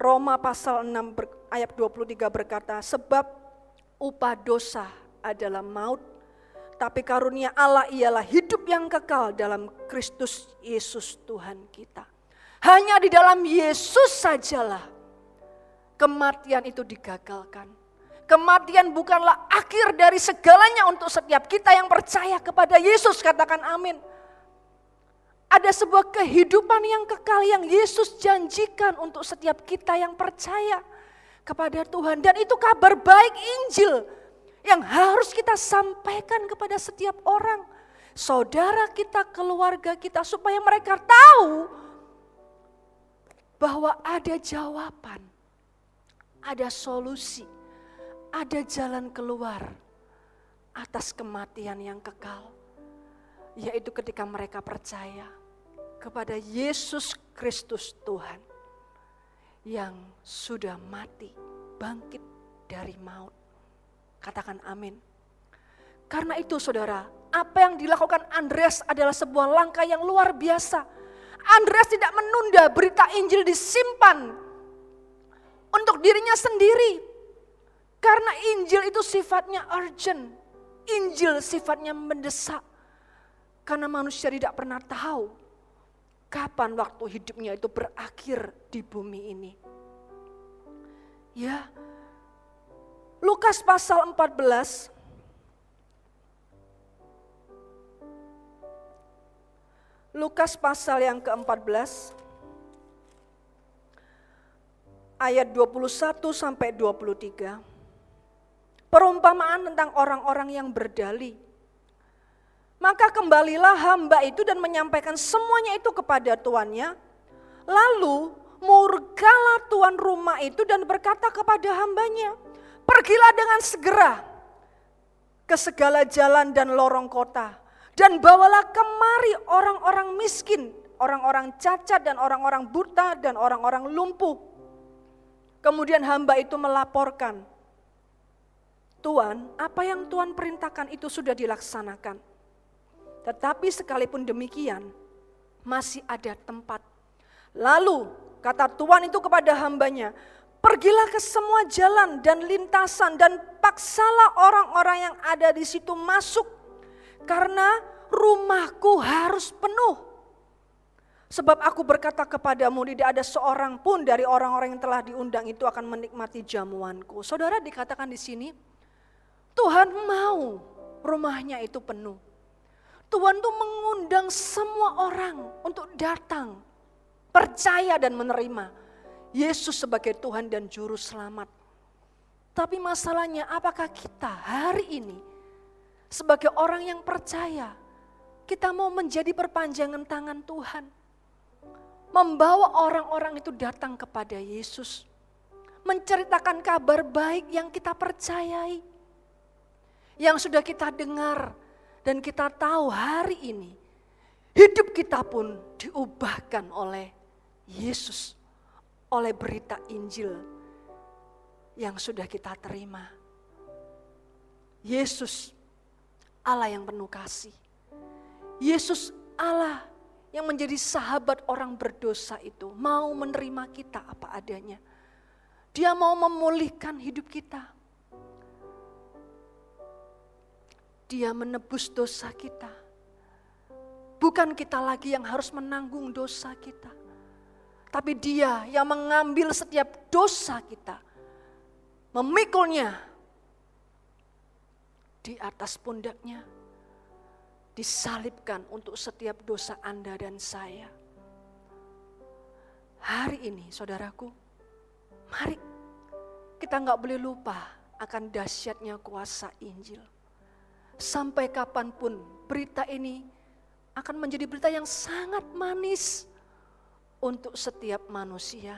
Roma pasal 6 ayat 23 berkata, sebab upah dosa adalah maut, tapi karunia Allah ialah hidup yang kekal dalam Kristus Yesus Tuhan kita. Hanya di dalam Yesus sajalah kematian itu digagalkan. Kematian bukanlah akhir dari segalanya untuk setiap kita yang percaya kepada Yesus, katakan amin. Ada sebuah kehidupan yang kekal yang Yesus janjikan untuk setiap kita yang percaya kepada Tuhan. Dan itu kabar baik Injil yang harus kita sampaikan kepada setiap orang. Saudara kita, keluarga kita, supaya mereka tahu bahwa ada jawaban, ada solusi. Ada jalan keluar atas kematian yang kekal. Yaitu ketika mereka percaya kepada Yesus Kristus Tuhan. Yang sudah mati, bangkit dari maut. Katakan amin. Karena itu saudara, apa yang dilakukan Andreas adalah sebuah langkah yang luar biasa. Andreas tidak menunda berita Injil disimpan untuk dirinya sendiri. Karena Injil itu sifatnya urgent. Injil sifatnya mendesak. Karena manusia tidak pernah tahu kapan waktu hidupnya itu berakhir di bumi ini. Ya. Lukas pasal 14. Lukas pasal yang ke-14. Ayat 21 sampai 23. Perumpamaan tentang orang-orang yang berdalih. Maka kembalilah hamba itu dan menyampaikan semuanya itu kepada tuannya. Lalu murkalah tuan rumah itu dan berkata kepada hambanya, pergilah dengan segera ke segala jalan dan lorong kota, dan bawalah kemari orang-orang miskin, orang-orang cacat dan orang-orang buta dan orang-orang lumpuh. Kemudian hamba itu melaporkan, Tuan, apa yang Tuan perintahkan itu sudah dilaksanakan. Tetapi sekalipun demikian, masih ada tempat. Lalu kata Tuan itu kepada hambanya, pergilah ke semua jalan dan lintasan dan paksalah orang-orang yang ada di situ masuk, karena rumahku harus penuh. Sebab aku berkata kepadamu, tidak ada seorang pun dari orang-orang yang telah diundang itu akan menikmati jamuanku. Saudara, dikatakan di sini, Tuhan mau rumahnya itu penuh. Tuhan tuh mengundang semua orang untuk datang, percaya dan menerima Yesus sebagai Tuhan dan Juru Selamat. Tapi masalahnya, apakah kita hari ini sebagai orang yang percaya, kita mau menjadi perpanjangan tangan Tuhan, membawa orang-orang itu datang kepada Yesus, menceritakan kabar baik yang kita percayai, yang sudah kita dengar dan kita tahu hari ini hidup kita pun diubahkan oleh Yesus, oleh berita Injil yang sudah kita terima. Yesus Allah yang penuh kasih. Yesus Allah yang menjadi sahabat orang berdosa itu mau menerima kita apa adanya. Dia mau memulihkan hidup kita. Dia menebus dosa kita. Bukan kita lagi yang harus menanggung dosa kita. Tapi Dia yang mengambil setiap dosa kita, memikulnya di atas pundaknya, disalibkan untuk setiap dosa Anda dan saya. Hari ini saudaraku, mari kita gak boleh lupa akan dahsyatnya kuasa Injil. Sampai kapanpun berita ini akan menjadi berita yang sangat manis untuk setiap manusia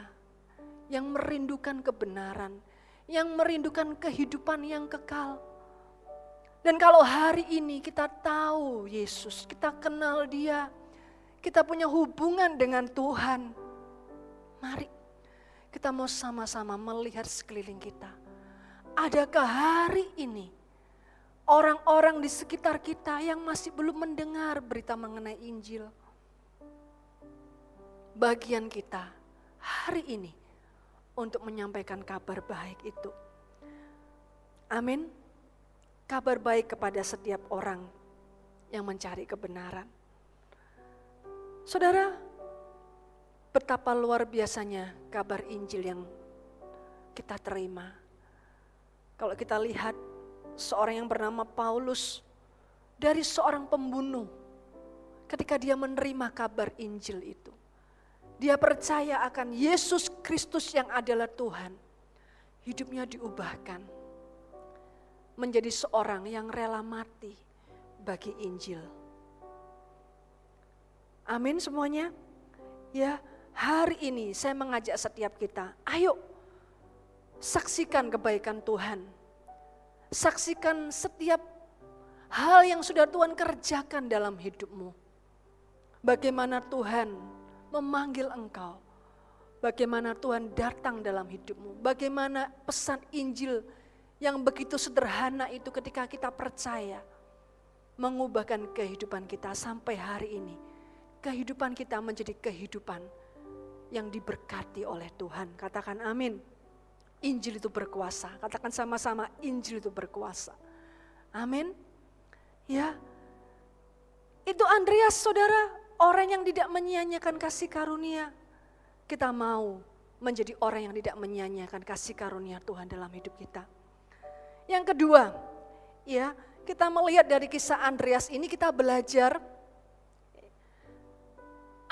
yang merindukan kebenaran, yang merindukan kehidupan yang kekal. Dan kalau hari ini kita tahu Yesus, kita kenal Dia, kita punya hubungan dengan Tuhan, mari kita mau sama-sama melihat sekeliling kita. Adakah hari ini orang-orang di sekitar kita yang masih belum mendengar berita mengenai Injil? Bagian kita hari ini untuk menyampaikan kabar baik itu. Amin. Kabar baik kepada setiap orang yang mencari kebenaran. Saudara, betapa luar biasanya kabar Injil yang kita terima. Kalau kita lihat seorang yang bernama Paulus, dari seorang pembunuh, ketika dia menerima kabar Injil itu, dia percaya akan Yesus Kristus yang adalah Tuhan, hidupnya diubahkan menjadi seorang yang rela mati bagi Injil. Amin semuanya. Ya, hari ini saya mengajak setiap kita, ayo saksikan kebaikan Tuhan. Saksikan setiap hal yang sudah Tuhan kerjakan dalam hidupmu. Bagaimana Tuhan memanggil engkau. Bagaimana Tuhan datang dalam hidupmu. Bagaimana pesan Injil yang begitu sederhana itu ketika kita percaya mengubahkan kehidupan kita sampai hari ini. Kehidupan kita menjadi kehidupan yang diberkati oleh Tuhan. Katakan amin. Injil itu berkuasa. Katakan sama-sama, Injil itu berkuasa. Amin. Ya. Itu Andreas saudara, orang yang tidak menyia-nyiakan kasih karunia. Kita mau menjadi orang yang tidak menyia-nyiakan kasih karunia Tuhan dalam hidup kita. Yang kedua, ya, kita melihat dari kisah Andreas ini kita belajar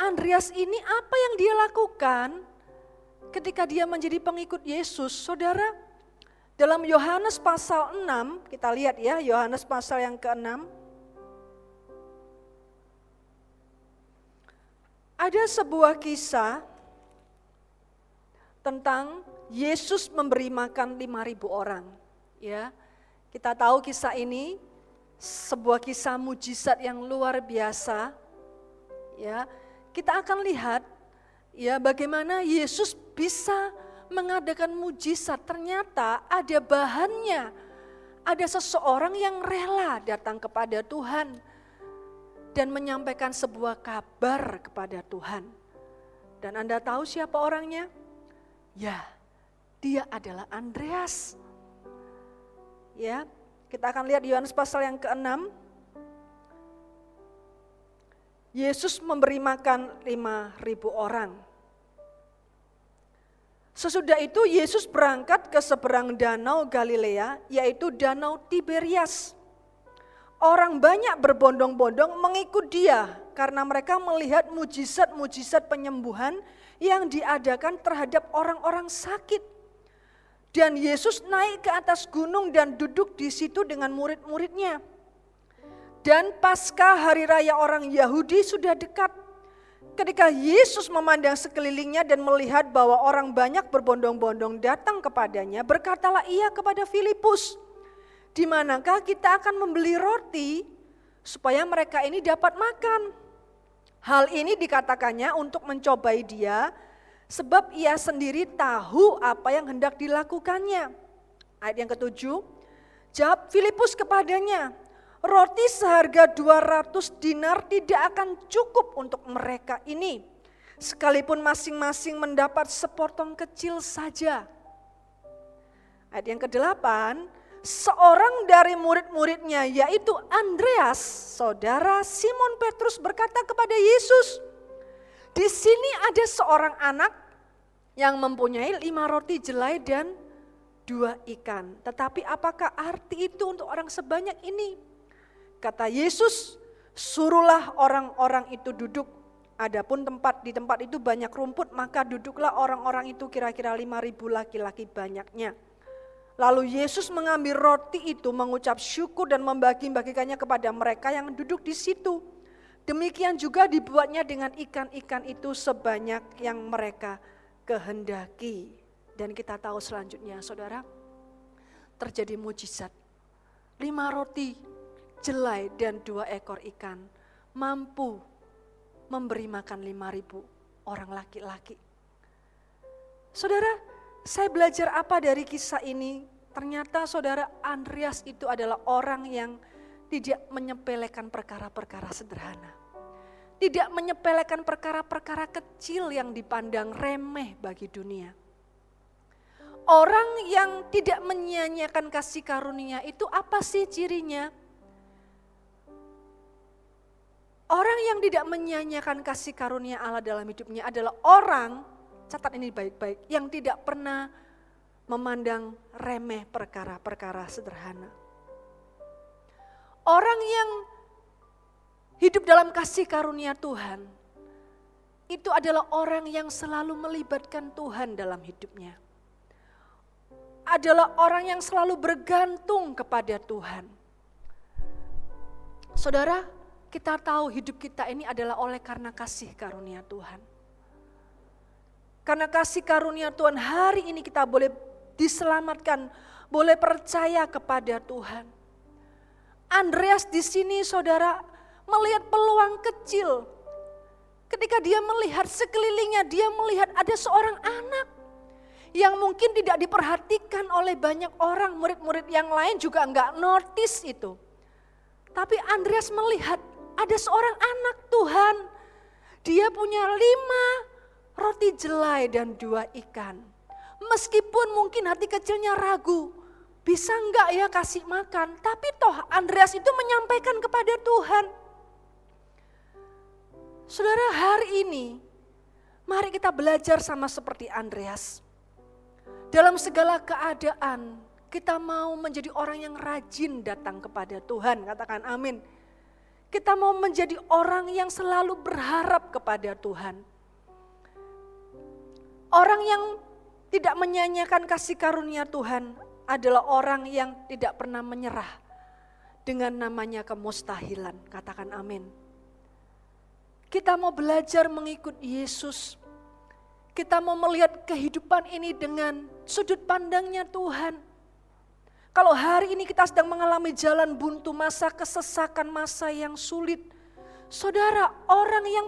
Andreas ini apa yang dia lakukan ketika dia menjadi pengikut Yesus. Saudara, dalam Yohanes pasal 6, kita lihat ya, Yohanes pasal yang ke-6. Ada sebuah kisah tentang Yesus memberi makan 5.000 orang. Ya, kita tahu kisah ini sebuah kisah mujizat yang luar biasa. Ya, kita akan lihat ya bagaimana Yesus bisa mengadakan mujizat. Ternyata ada bahannya. Ada seseorang yang rela datang kepada Tuhan dan menyampaikan sebuah kabar kepada Tuhan. Dan Anda tahu siapa orangnya? Ya, dia adalah Andreas. Ya, kita akan lihat di Yohanes pasal yang ke-6. Yesus memberi makan 5.000 orang. Sesudah itu Yesus berangkat ke seberang danau Galilea, yaitu danau Tiberias. Orang banyak berbondong-bondong mengikut dia karena mereka melihat mujizat-mujizat penyembuhan yang diadakan terhadap orang-orang sakit. Dan Yesus naik ke atas gunung dan duduk di situ dengan murid-muridnya. Dan pasca hari raya orang Yahudi sudah dekat. Ketika Yesus memandang sekelilingnya dan melihat bahwa orang banyak berbondong-bondong datang kepadanya, berkatalah ia kepada Filipus, "Di manakah kita akan membeli roti supaya mereka ini dapat makan?" Hal ini dikatakannya untuk mencobai dia, sebab ia sendiri tahu apa yang hendak dilakukannya. Ayat yang ke-7, jawab Filipus kepadanya, "Roti seharga 200 dinar tidak akan cukup untuk mereka ini, sekalipun masing-masing mendapat sepotong kecil saja." Ayat yang ke-8, seorang dari murid-muridnya yaitu Andreas, saudara Simon Petrus berkata kepada Yesus, "Di sini ada seorang anak yang mempunyai 5 roti jelai dan 2 ikan. Tetapi apakah arti itu untuk orang sebanyak ini?" Kata Yesus, "Suruhlah orang-orang itu duduk. Adapun di tempat itu banyak rumput, maka duduklah orang-orang itu kira-kira 5.000 laki-laki banyaknya." Lalu Yesus mengambil roti itu, mengucap syukur dan membagi-bagikannya kepada mereka yang duduk di situ. Demikian juga dibuatnya dengan ikan-ikan itu sebanyak yang mereka kehendaki. Dan kita tahu selanjutnya, saudara, terjadi mujizat. 5 roti jelai dan 2 ekor ikan mampu memberi makan 5.000 orang laki-laki. Saudara, saya belajar apa dari kisah ini? Ternyata saudara, Andreas itu adalah orang yang tidak menyepelekan perkara-perkara sederhana. Tidak menyepelekan perkara-perkara kecil yang dipandang remeh bagi dunia. Orang yang tidak menyia-nyiakan kasih karunia itu apa sih cirinya? Orang yang tidak menyia-nyiakan kasih karunia Allah dalam hidupnya adalah orang, catat ini baik-baik, yang tidak pernah memandang remeh perkara-perkara sederhana. Orang yang hidup dalam kasih karunia Tuhan, itu adalah orang yang selalu melibatkan Tuhan dalam hidupnya. Adalah orang yang selalu bergantung kepada Tuhan. Saudara, kita tahu hidup kita ini adalah oleh karena kasih karunia Tuhan. Karena kasih karunia Tuhan, hari ini kita boleh diselamatkan, boleh percaya kepada Tuhan. Andreas di sini saudara melihat peluang kecil. Ketika dia melihat sekelilingnya, dia melihat ada seorang anak yang mungkin tidak diperhatikan oleh banyak orang, murid-murid yang lain juga enggak notice itu. Tapi Andreas melihat ada seorang anak Tuhan, dia punya 5 roti jelai dan 2 ikan. Meskipun mungkin hati kecilnya ragu, bisa enggak ya kasih makan, tapi toh Andreas itu menyampaikan kepada Tuhan. Saudara, hari ini mari kita belajar sama seperti Andreas. Dalam segala keadaan kita mau menjadi orang yang rajin datang kepada Tuhan, katakan amin. Kita mau menjadi orang yang selalu berharap kepada Tuhan. Orang yang tidak menyanyiakan kasih karunia Tuhan adalah orang yang tidak pernah menyerah dengan namanya kemustahilan. Katakan amin. Kita mau belajar mengikut Yesus. Kita mau melihat kehidupan ini dengan sudut pandangnya Tuhan. Kalau hari ini kita sedang mengalami jalan buntu, masa kesesakan, masa yang sulit. Saudara, orang yang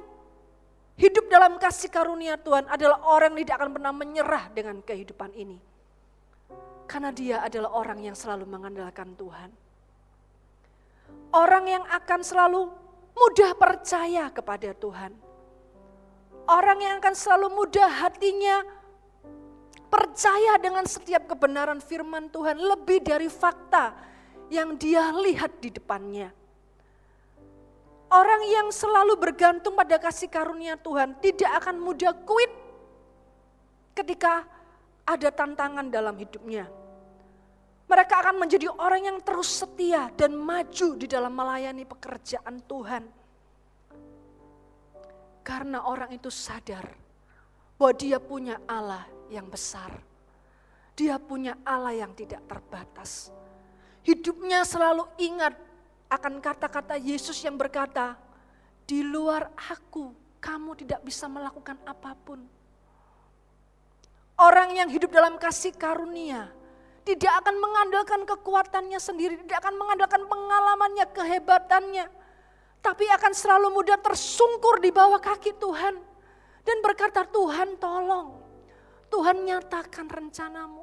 hidup dalam kasih karunia Tuhan adalah orang yang tidak akan pernah menyerah dengan kehidupan ini. Karena dia adalah orang yang selalu mengandalkan Tuhan. Orang yang akan selalu mudah percaya kepada Tuhan. Orang yang akan selalu mudah hatinya percaya dengan setiap kebenaran firman Tuhan lebih dari fakta yang dia lihat di depannya. Orang yang selalu bergantung pada kasih karunia Tuhan tidak akan mudah quit ketika ada tantangan dalam hidupnya. Mereka akan menjadi orang yang terus setia dan maju di dalam melayani pekerjaan Tuhan. Karena orang itu sadar bahwa dia punya Allah yang besar. Dia punya Allah yang tidak terbatas. Hidupnya selalu ingat akan kata-kata Yesus yang berkata, di luar aku kamu tidak bisa melakukan apapun. Orang yang hidup dalam kasih karunia tidak akan mengandalkan kekuatannya sendiri, tidak akan mengandalkan pengalamannya, kehebatannya. Tapi akan selalu mudah tersungkur di bawah kaki Tuhan. Dan berkata, Tuhan tolong. Tuhan nyatakan rencanamu.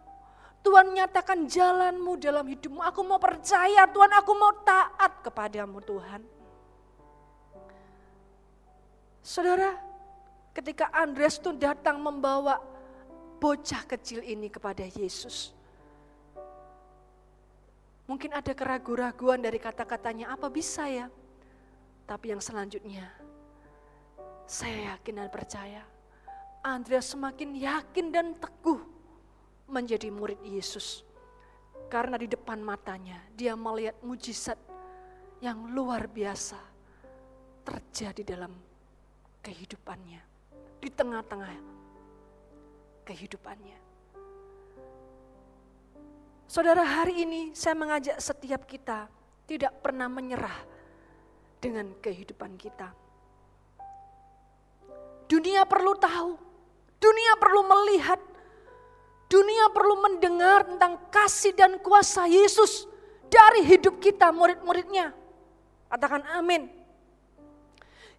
Tuhan nyatakan jalanmu dalam hidupmu. Aku mau percaya Tuhan, aku mau taat kepadamu Tuhan. Saudara, ketika Andreas itu datang membawa bocah kecil ini kepada Yesus. Mungkin ada keraguan-raguan dari kata-katanya, apa bisa ya? Tapi yang selanjutnya, saya yakin dan percaya, Andreas semakin yakin dan teguh menjadi murid Yesus. Karena di depan matanya dia melihat mujizat yang luar biasa terjadi dalam kehidupannya. Di tengah-tengah kehidupannya. Saudara, hari ini saya mengajak setiap kita tidak pernah menyerah dengan kehidupan kita. Dunia perlu tahu, dunia perlu melihat, dunia perlu mendengar tentang kasih dan kuasa Yesus dari hidup kita, murid-muridnya. Katakan amin.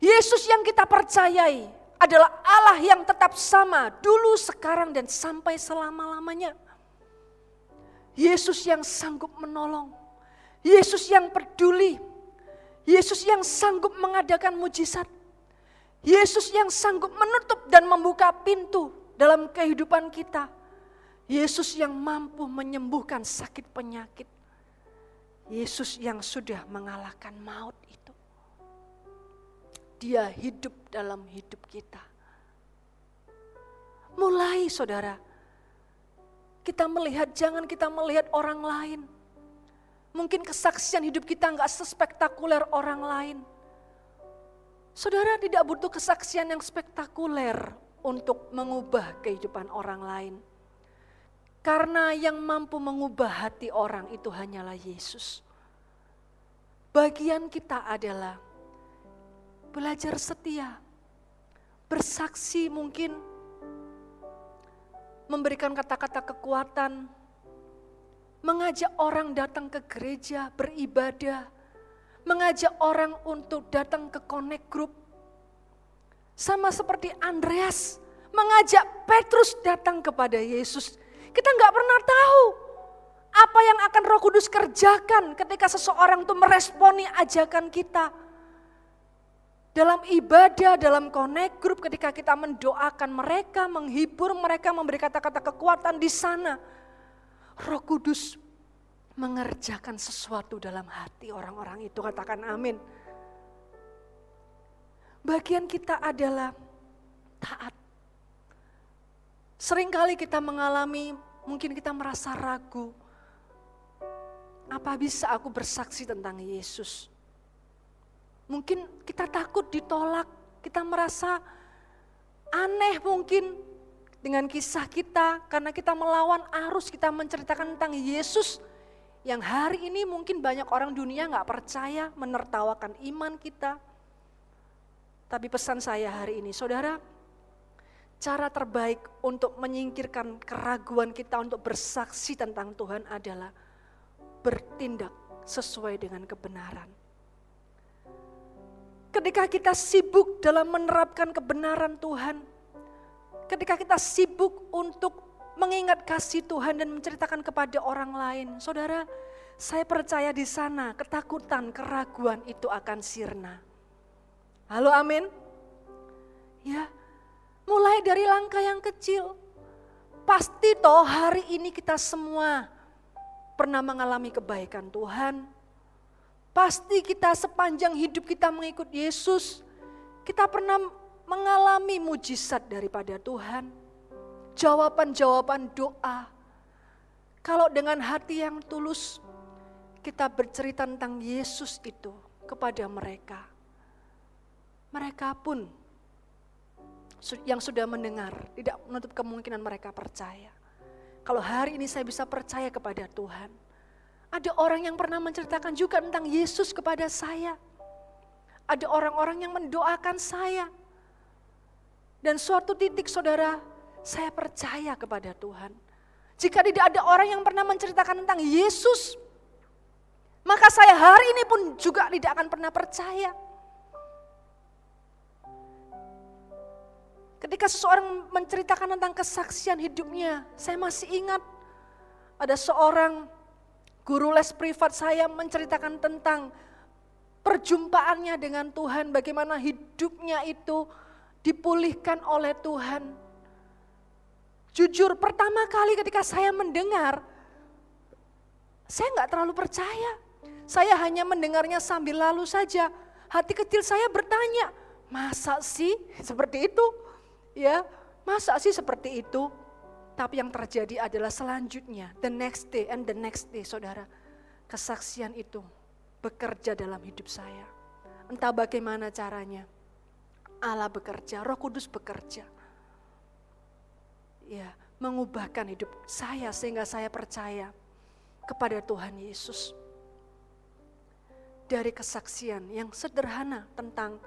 Yesus yang kita percayai adalah Allah yang tetap sama dulu, sekarang, dan sampai selama-lamanya. Yesus yang sanggup menolong, Yesus yang peduli, Yesus yang sanggup mengadakan mujizat, Yesus yang sanggup menutup dan membuka pintu dalam kehidupan kita, Yesus yang mampu menyembuhkan sakit penyakit, Yesus yang sudah mengalahkan maut itu. Dia hidup dalam hidup kita. Mulai saudara, kita melihat, jangan kita melihat orang lain. Mungkin kesaksian hidup kita enggak sespektakuler orang lain. Saudara, tidak butuh kesaksian yang spektakuler untuk mengubah kehidupan orang lain. Karena yang mampu mengubah hati orang itu hanyalah Yesus. Bagian kita adalah belajar setia, bersaksi, mungkin memberikan kata-kata kekuatan, mengajak orang datang ke gereja, beribadah, mengajak orang untuk datang ke connect group. Sama seperti Andreas mengajak Petrus datang kepada Yesus. Kita nggak pernah tahu apa yang akan Roh Kudus kerjakan ketika seseorang itu meresponi ajakan kita. Dalam ibadah, dalam connect group, ketika kita mendoakan mereka, menghibur mereka, memberi kata-kata kekuatan di sana, Roh Kudus mengerjakan sesuatu dalam hati orang-orang itu. Katakan amin. Bagian kita adalah taat. Seringkali kita mengalami, mungkin kita merasa ragu. Apa bisa aku bersaksi tentang Yesus? Mungkin kita takut ditolak, kita merasa aneh mungkin dengan kisah kita, karena kita melawan arus, kita menceritakan tentang Yesus yang hari ini mungkin banyak orang dunia gak percaya, menertawakan iman kita. Tapi pesan saya hari ini, saudara, cara terbaik untuk menyingkirkan keraguan kita untuk bersaksi tentang Tuhan adalah bertindak sesuai dengan kebenaran. Ketika kita sibuk dalam menerapkan kebenaran Tuhan, ketika kita sibuk untuk mengingat kasih Tuhan dan menceritakan kepada orang lain, saudara, saya percaya di sana ketakutan, keraguan itu akan sirna. Halo, amin. Ya, mulai dari langkah yang kecil. Pasti toh hari ini kita semua pernah mengalami kebaikan Tuhan. Pasti kita sepanjang hidup kita mengikut Yesus, kita pernah mengalami mujizat daripada Tuhan. Jawaban-jawaban doa. Kalau dengan hati yang tulus, kita bercerita tentang Yesus itu kepada mereka. Mereka pun yang sudah mendengar, tidak menutup kemungkinan mereka percaya. Kalau hari ini saya bisa percaya kepada Tuhan, ada orang yang pernah menceritakan juga tentang Yesus kepada saya. Ada orang-orang yang mendoakan saya. Dan suatu titik saudara, saya percaya kepada Tuhan. Jika tidak ada orang yang pernah menceritakan tentang Yesus, maka saya hari ini pun juga tidak akan pernah percaya. Ketika seseorang menceritakan tentang kesaksian hidupnya, saya masih ingat ada seorang guru les privat saya menceritakan tentang perjumpaannya dengan Tuhan, bagaimana hidupnya itu dipulihkan oleh Tuhan. Jujur, pertama kali ketika saya mendengar, saya nggak terlalu percaya. Saya hanya mendengarnya sambil lalu saja. Hati kecil saya bertanya, masa sih seperti itu? Ya, masa sih seperti itu? Tapi yang terjadi adalah selanjutnya, the next day and the next day, saudara. Kesaksian itu bekerja dalam hidup saya. Entah bagaimana caranya. Allah bekerja, Roh Kudus bekerja. Ya, mengubahkan hidup saya sehingga saya percaya kepada Tuhan Yesus. Dari kesaksian yang sederhana tentang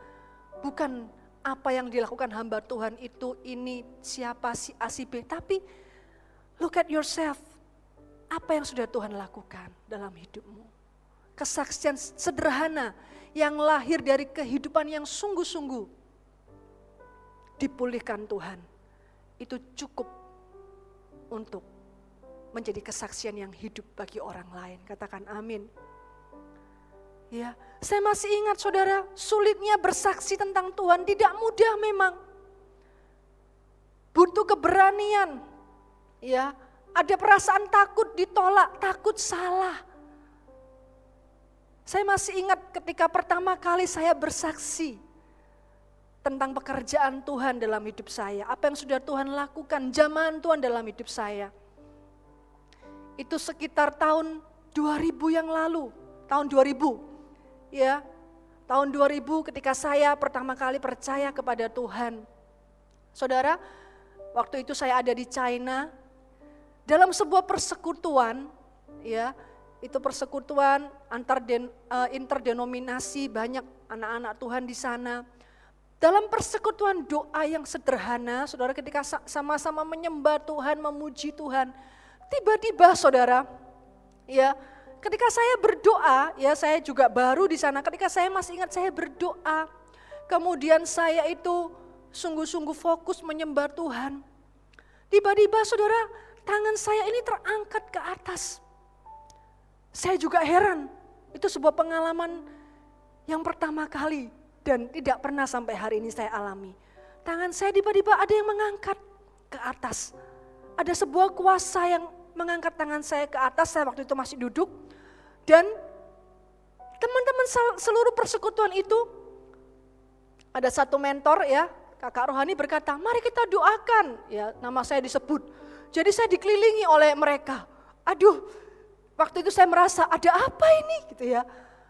bukan apa yang dilakukan hamba Tuhan itu, ini siapa si A si B, tapi look at yourself. Apa yang sudah Tuhan lakukan dalam hidupmu? Kesaksian sederhana yang lahir dari kehidupan yang sungguh-sungguh dipulihkan Tuhan. Itu cukup untuk menjadi kesaksian yang hidup bagi orang lain. Katakan amin. Ya, saya masih ingat saudara, sulitnya bersaksi tentang Tuhan tidak mudah memang. Butuh keberanian. Ya, ada perasaan takut ditolak, takut salah. Saya masih ingat ketika pertama kali saya bersaksi tentang pekerjaan Tuhan dalam hidup saya. Apa yang sudah Tuhan lakukan, jamahan Tuhan dalam hidup saya. Itu sekitar tahun 2000 yang lalu, tahun 2000. Ya, tahun 2000 ketika saya pertama kali percaya kepada Tuhan. Saudara, waktu itu saya ada di China, dalam sebuah persekutuan, ya, itu persekutuan interdenominasi, banyak anak-anak Tuhan di sana. Dalam persekutuan doa yang sederhana, saudara, ketika sama-sama menyembah Tuhan, memuji Tuhan, tiba-tiba saudara, ya, ketika saya berdoa, ya saya juga baru di sana, ketika saya masih ingat saya berdoa, kemudian saya itu sungguh-sungguh fokus menyembah Tuhan. Tiba-tiba saudara, tangan saya ini terangkat ke atas. Saya juga heran, itu sebuah pengalaman yang pertama kali dan tidak pernah sampai hari ini saya alami. Tangan saya tiba-tiba ada yang mengangkat ke atas. Ada sebuah kuasa yang mengangkat tangan saya ke atas, saya waktu itu masih duduk. Dan teman-teman seluruh persekutuan itu, ada satu mentor ya, kakak rohani berkata, mari kita doakan. Ya, nama saya disebut. Jadi saya dikelilingi oleh mereka. Aduh, waktu itu saya merasa ada apa ini gitu ya.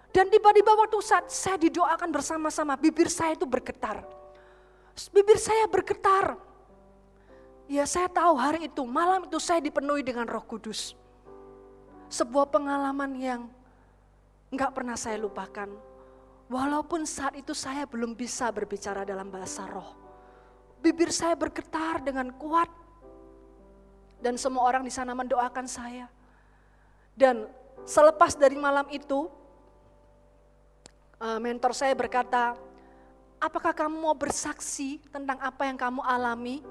Dan tiba-tiba waktu saat saya didoakan bersama-sama, bibir saya itu bergetar. Bibir saya bergetar. Ya, saya tahu hari itu, malam itu saya dipenuhi dengan Roh Kudus. Sebuah pengalaman yang enggak pernah saya lupakan. Walaupun saat itu saya belum bisa berbicara dalam bahasa roh. bibir saya bergetar dengan kuat. Dan semua orang di sana mendoakan saya. Dan selepas dari malam itu, mentor saya berkata, apakah kamu mau bersaksi tentang apa yang kamu alami?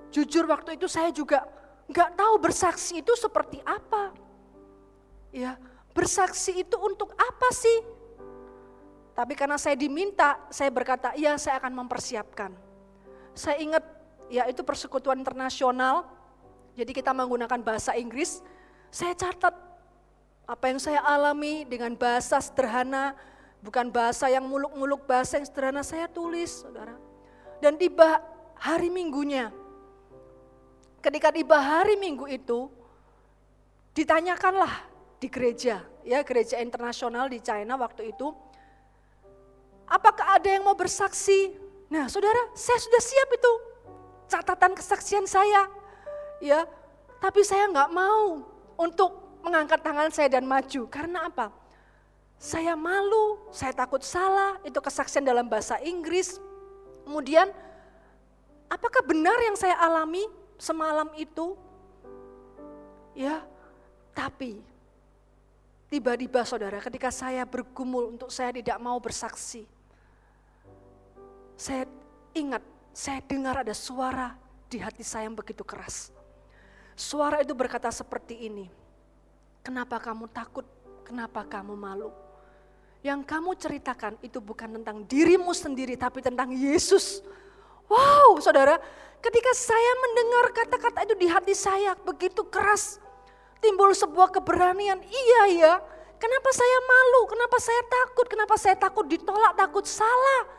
Jujur waktu itu saya juga nggak tahu bersaksi itu seperti apa. Ya, bersaksi itu untuk apa sih? Tapi karena saya diminta, saya berkata, iya saya akan mempersiapkan. Saya ingat, ya itu persekutuan internasional, jadi kita menggunakan bahasa Inggris. Saya catat apa yang saya alami dengan bahasa sederhana, bukan bahasa yang muluk-muluk, bahasa yang sederhana saya tulis, saudara. Dan tiba hari Minggunya, ketika tiba hari Minggu itu, ditanyakanlah di gereja, ya gereja internasional di China waktu itu, apakah ada yang mau bersaksi? Nah saudara, saya sudah siap itu, catatan kesaksian saya, ya. Tapi saya nggak mau untuk mengangkat tangan saya dan maju, karena apa? Saya malu, saya takut salah, itu kesaksian dalam bahasa Inggris. Kemudian, apakah benar yang saya alami semalam itu? Ya, tapi tiba-tiba saudara, ketika saya bergumul untuk saya tidak mau bersaksi, saya ingat, saya dengar ada suara di hati saya yang begitu keras. Suara itu berkata seperti ini, kenapa kamu takut, kenapa kamu malu? Yang kamu ceritakan itu bukan tentang dirimu sendiri, tapi tentang Yesus. Wow saudara, ketika saya mendengar kata-kata itu di hati saya begitu keras, timbul sebuah keberanian, iya ya, kenapa saya malu, kenapa saya takut ditolak, takut salah.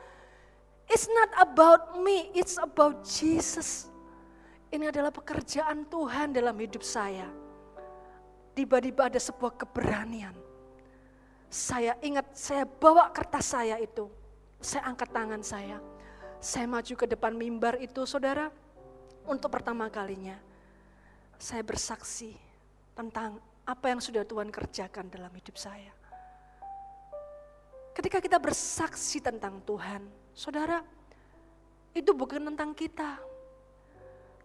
It's not about me, it's about Jesus. Ini adalah pekerjaan Tuhan dalam hidup saya. Tiba-tiba ada sebuah keberanian. Saya ingat, saya bawa kertas saya itu. Saya angkat tangan saya. Saya maju ke depan mimbar itu, saudara. Untuk pertama kalinya, saya bersaksi tentang apa yang sudah Tuhan kerjakan dalam hidup saya. Ketika kita bersaksi tentang Tuhan, saudara, itu bukan tentang kita,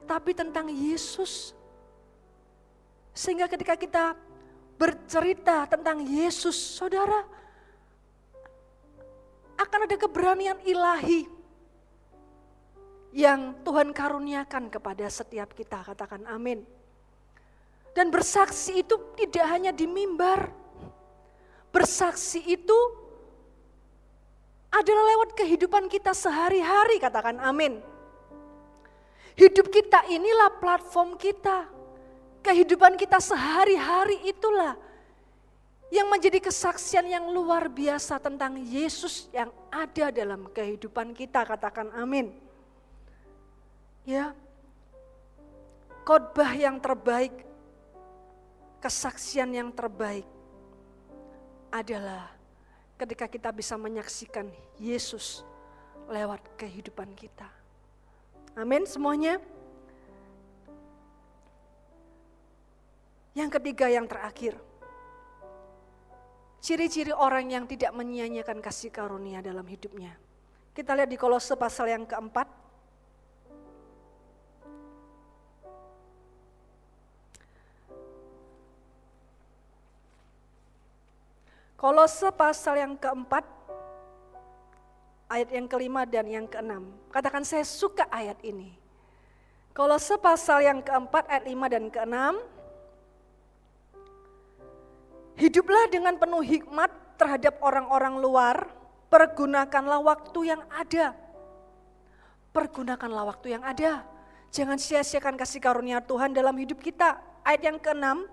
tapi tentang Yesus. Sehingga ketika kita bercerita tentang Yesus, saudara, akan ada keberanian ilahi yang Tuhan karuniakan kepada setiap kita, katakan amin. Dan bersaksi itu tidak hanya di mimbar, bersaksi itu adalah lewat kehidupan kita sehari-hari, katakan amin. Hidup kita inilah platform kita. Kehidupan kita sehari-hari itulah yang menjadi kesaksian yang luar biasa tentang Yesus yang ada dalam kehidupan kita, katakan amin. Ya, khotbah yang terbaik, kesaksian yang terbaik adalah ketika kita bisa menyaksikan Yesus lewat kehidupan kita. Amin semuanya. Yang ketiga, yang terakhir, ciri-ciri orang yang tidak menyia-nyiakan kasih karunia dalam hidupnya. Kita lihat di Kolose pasal yang keempat. Kolose pasal yang keempat, ayat yang kelima dan yang keenam. Katakan, saya suka ayat ini. Kolose pasal yang keempat, ayat 5 dan keenam. Hiduplah dengan penuh hikmat terhadap orang-orang luar, pergunakanlah waktu yang ada. Pergunakanlah waktu yang ada. Jangan sia-siakan kasih karunia Tuhan dalam hidup kita. Ayat yang keenam,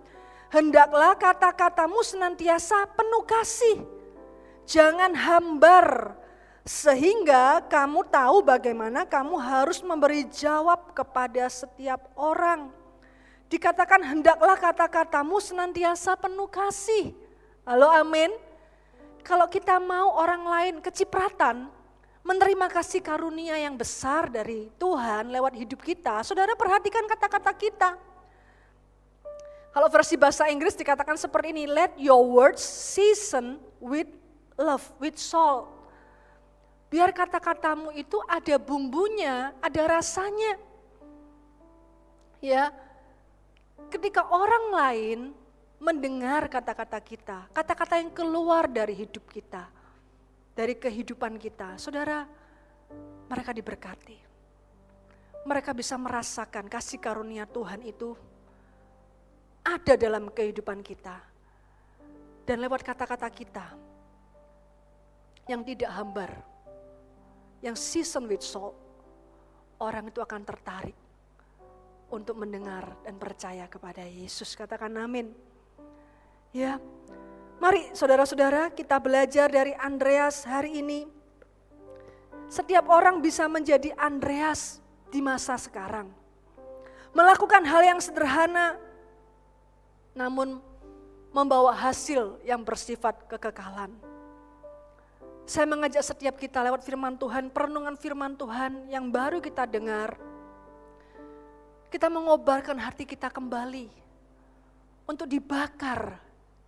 hendaklah kata-katamu senantiasa penuh kasih. Jangan hambar, sehingga kamu tahu bagaimana kamu harus memberi jawab kepada setiap orang. Dikatakan hendaklah kata-katamu senantiasa penuh kasih. Halo amin. Kalau kita mau orang lain kecipratan, menerima kasih karunia yang besar dari Tuhan lewat hidup kita, saudara perhatikan kata-kata kita. Kalau versi bahasa Inggris dikatakan seperti ini, let your words season with love, with salt. Biar kata-katamu itu ada bumbunya, ada rasanya. Ya, ketika orang lain mendengar kata-kata kita, kata-kata yang keluar dari hidup kita, dari kehidupan kita, saudara, mereka diberkati. Mereka bisa merasakan kasih karunia Tuhan itu ada dalam kehidupan kita. Dan lewat kata-kata kita yang tidak hambar, yang seasoned with salt, orang itu akan tertarik untuk mendengar dan percaya kepada Yesus. Katakan amin. Ya, mari saudara-saudara kita belajar dari Andreas hari ini. Setiap orang bisa menjadi Andreas di masa sekarang. Melakukan hal yang sederhana, namun membawa hasil yang bersifat kekekalan. Saya mengajak setiap kita lewat firman Tuhan, perenungan firman Tuhan yang baru kita dengar, kita mengobarkan hati kita kembali untuk dibakar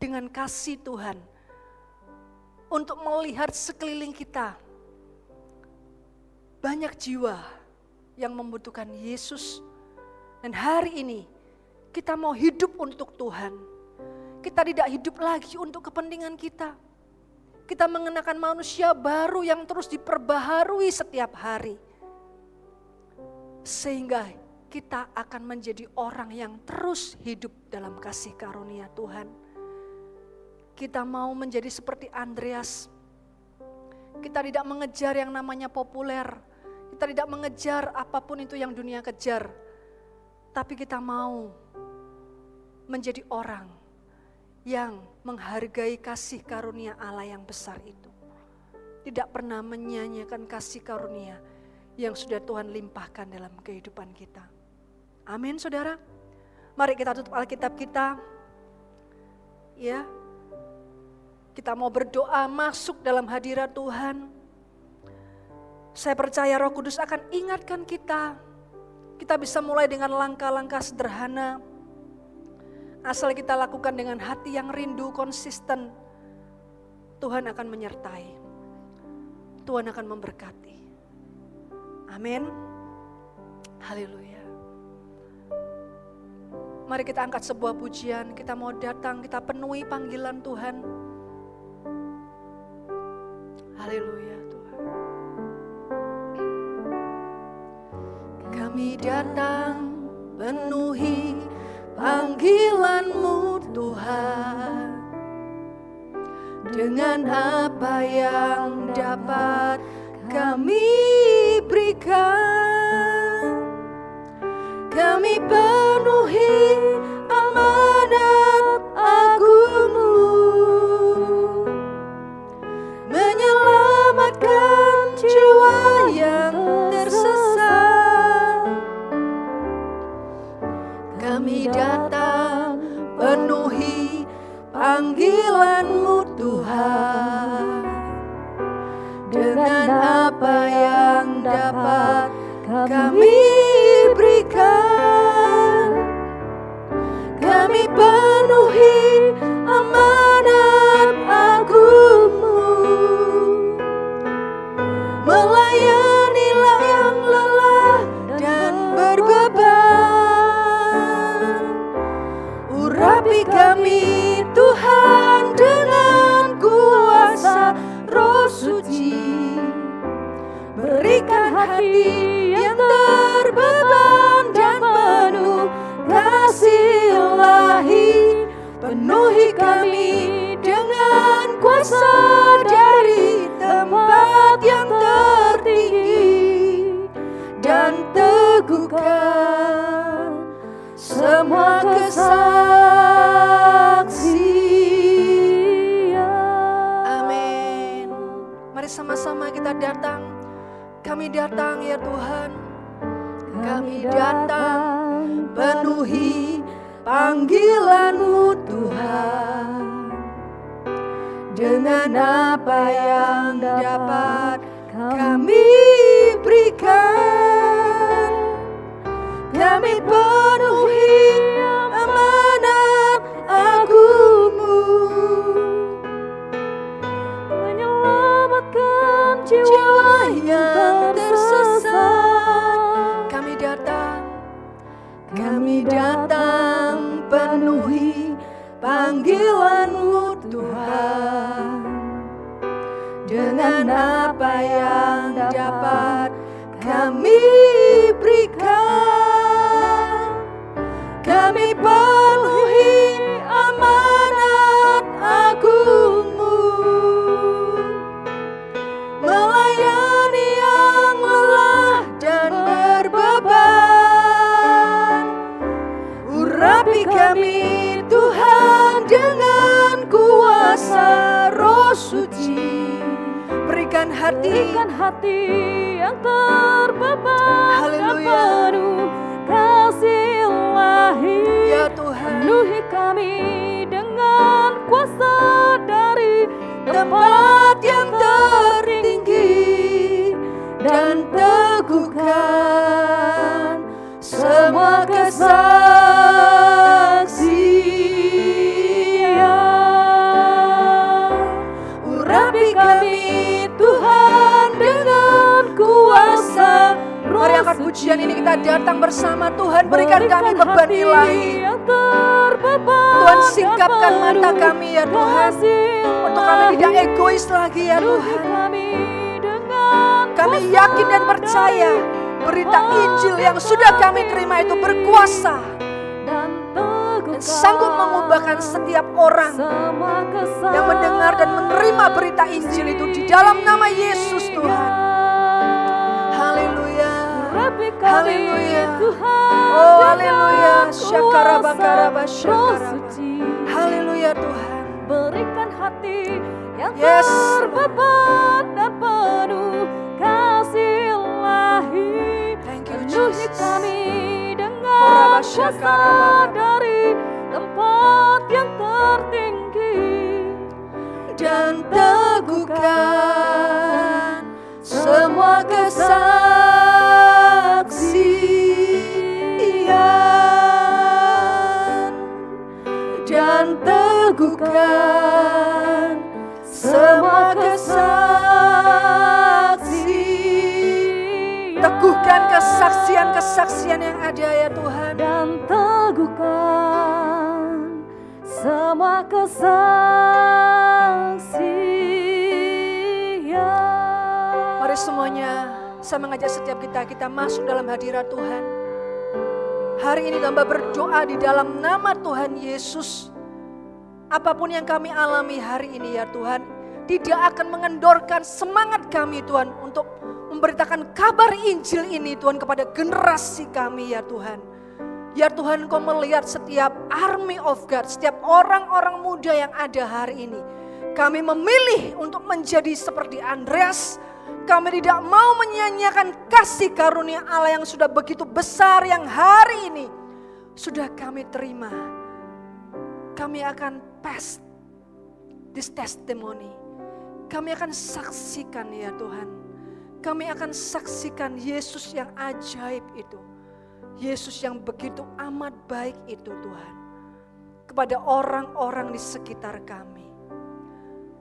dengan kasih Tuhan, untuk melihat sekeliling kita. Banyak jiwa yang membutuhkan Yesus, dan hari ini kita mau hidup untuk Tuhan. Kita tidak hidup lagi untuk kepentingan kita. Kita mengenakan manusia baru yang terus diperbaharui setiap hari. Sehingga kita akan menjadi orang yang terus hidup dalam kasih karunia Tuhan. Kita mau menjadi seperti Andreas. Kita tidak mengejar yang namanya populer. Kita tidak mengejar apapun itu yang dunia kejar. Tapi kita mau menjadi orang yang menghargai kasih karunia Allah yang besar itu. Tidak pernah menyanyiakan kasih karunia yang sudah Tuhan limpahkan dalam kehidupan kita. Amin saudara. Mari kita tutup Alkitab kita. Ya. Kita mau berdoa masuk dalam hadirat Tuhan. Saya percaya Roh Kudus akan ingatkan kita. Kita bisa mulai dengan langkah-langkah sederhana. Asal kita lakukan dengan hati yang rindu, konsisten, Tuhan akan menyertai. Tuhan akan memberkati. Amin. Haleluya. Mari kita angkat sebuah pujian, kita mau datang, kita penuhi panggilan Tuhan. Haleluya Tuhan. Kami datang penuhi panggilan-Mu Tuhan, dengan apa yang dapat kami berikan. Kami penuhi amanat agung-Mu, menyelamatkan jiwa yang tersesat. Kami datang penuhi panggilan-Mu Tuhan, dengan apa yang dapat kami berikan. Kami penuhi amanat agung-Mu, melayanilah yang lelah dan berbeban. Urapi kami Tuhan dengan kuasa Roh Suci, berikan hati yang terbeban dan penuh kasih ilahi. Penuhi kami dengan kuasa dari tempat yang tertinggi, dan teguhkan semua kesaksian. Amin. Mari sama-sama kita datang. Kami datang ya Tuhan. Kami datang penuhi panggilan-Mu Tuhan, dengan apa yang dapat kami berikan. Kami penuhi amanat agung-Mu, menyelamatkan jiwa yang tersesat. Kami datang penuhi panggilan-Mu Tuhan. Dengan apa yang dapat kami berikan, kami penuhi amanat agung-Mu, melayani yang lelah dan berbeban. Urapi kami Tuhan dengan kuasa Roh Suci. Berikan hati yang terbeban dan penuh kasih ilahi. Ya Tuhan, penuhi kami dengan kuasa dari tempat yang tertinggi, dan teguhkan semua kesaksian. Urapi kami Tuhan dengan kuasa Roh. Mari angkat pujian ini, kita datang bersama Tuhan. Berikan kami beban ilahi. Tuhan, singkapkan mata kami ya Tuhan, untuk kami tidak egois lagi ya Tuhan. Kami yakin dan percaya berita Injil yang sudah kami terima itu berkuasa dan sanggup mengubahkan setiap orang yang mendengar dan menerima berita Injil itu di dalam nama Yesus Tuhan. Haleluya, haleluya, oh haleluya, syakarabakarabat syakarabat. Haleluya Tuhan. Berikan hati yang terbeban dan penuh kasih ilahi. Penuhi kami dengan kuasa dari tempat yang tertinggi, dan teguhkan semua kesaksian, dan teguhkan semua kesaksian. Teguhkan kesaksian-kesaksian yang ada ya Tuhan, dan teguhkan semua kesaksian. Mari semuanya, saya mengajak setiap kita masuk dalam hadirat Tuhan. Hari ini hamba berdoa di dalam nama Tuhan Yesus. Apapun yang kami alami hari ini ya Tuhan, tidak akan mengendorkan semangat kami Tuhan untuk memberitakan kabar Injil ini Tuhan kepada generasi kami ya Tuhan. Ya Tuhan, Kau melihat setiap army of God, setiap orang-orang muda yang ada hari ini. Kami memilih untuk menjadi seperti Andreas. Kami tidak mau menyia-nyiakan kasih karunia Allah yang sudah begitu besar yang hari ini sudah kami terima. Kami akan pass this testimony. Kami akan saksikan ya Tuhan. Kami akan saksikan Yesus yang ajaib itu. Yesus yang begitu amat baik itu Tuhan. Kepada orang-orang di sekitar kami.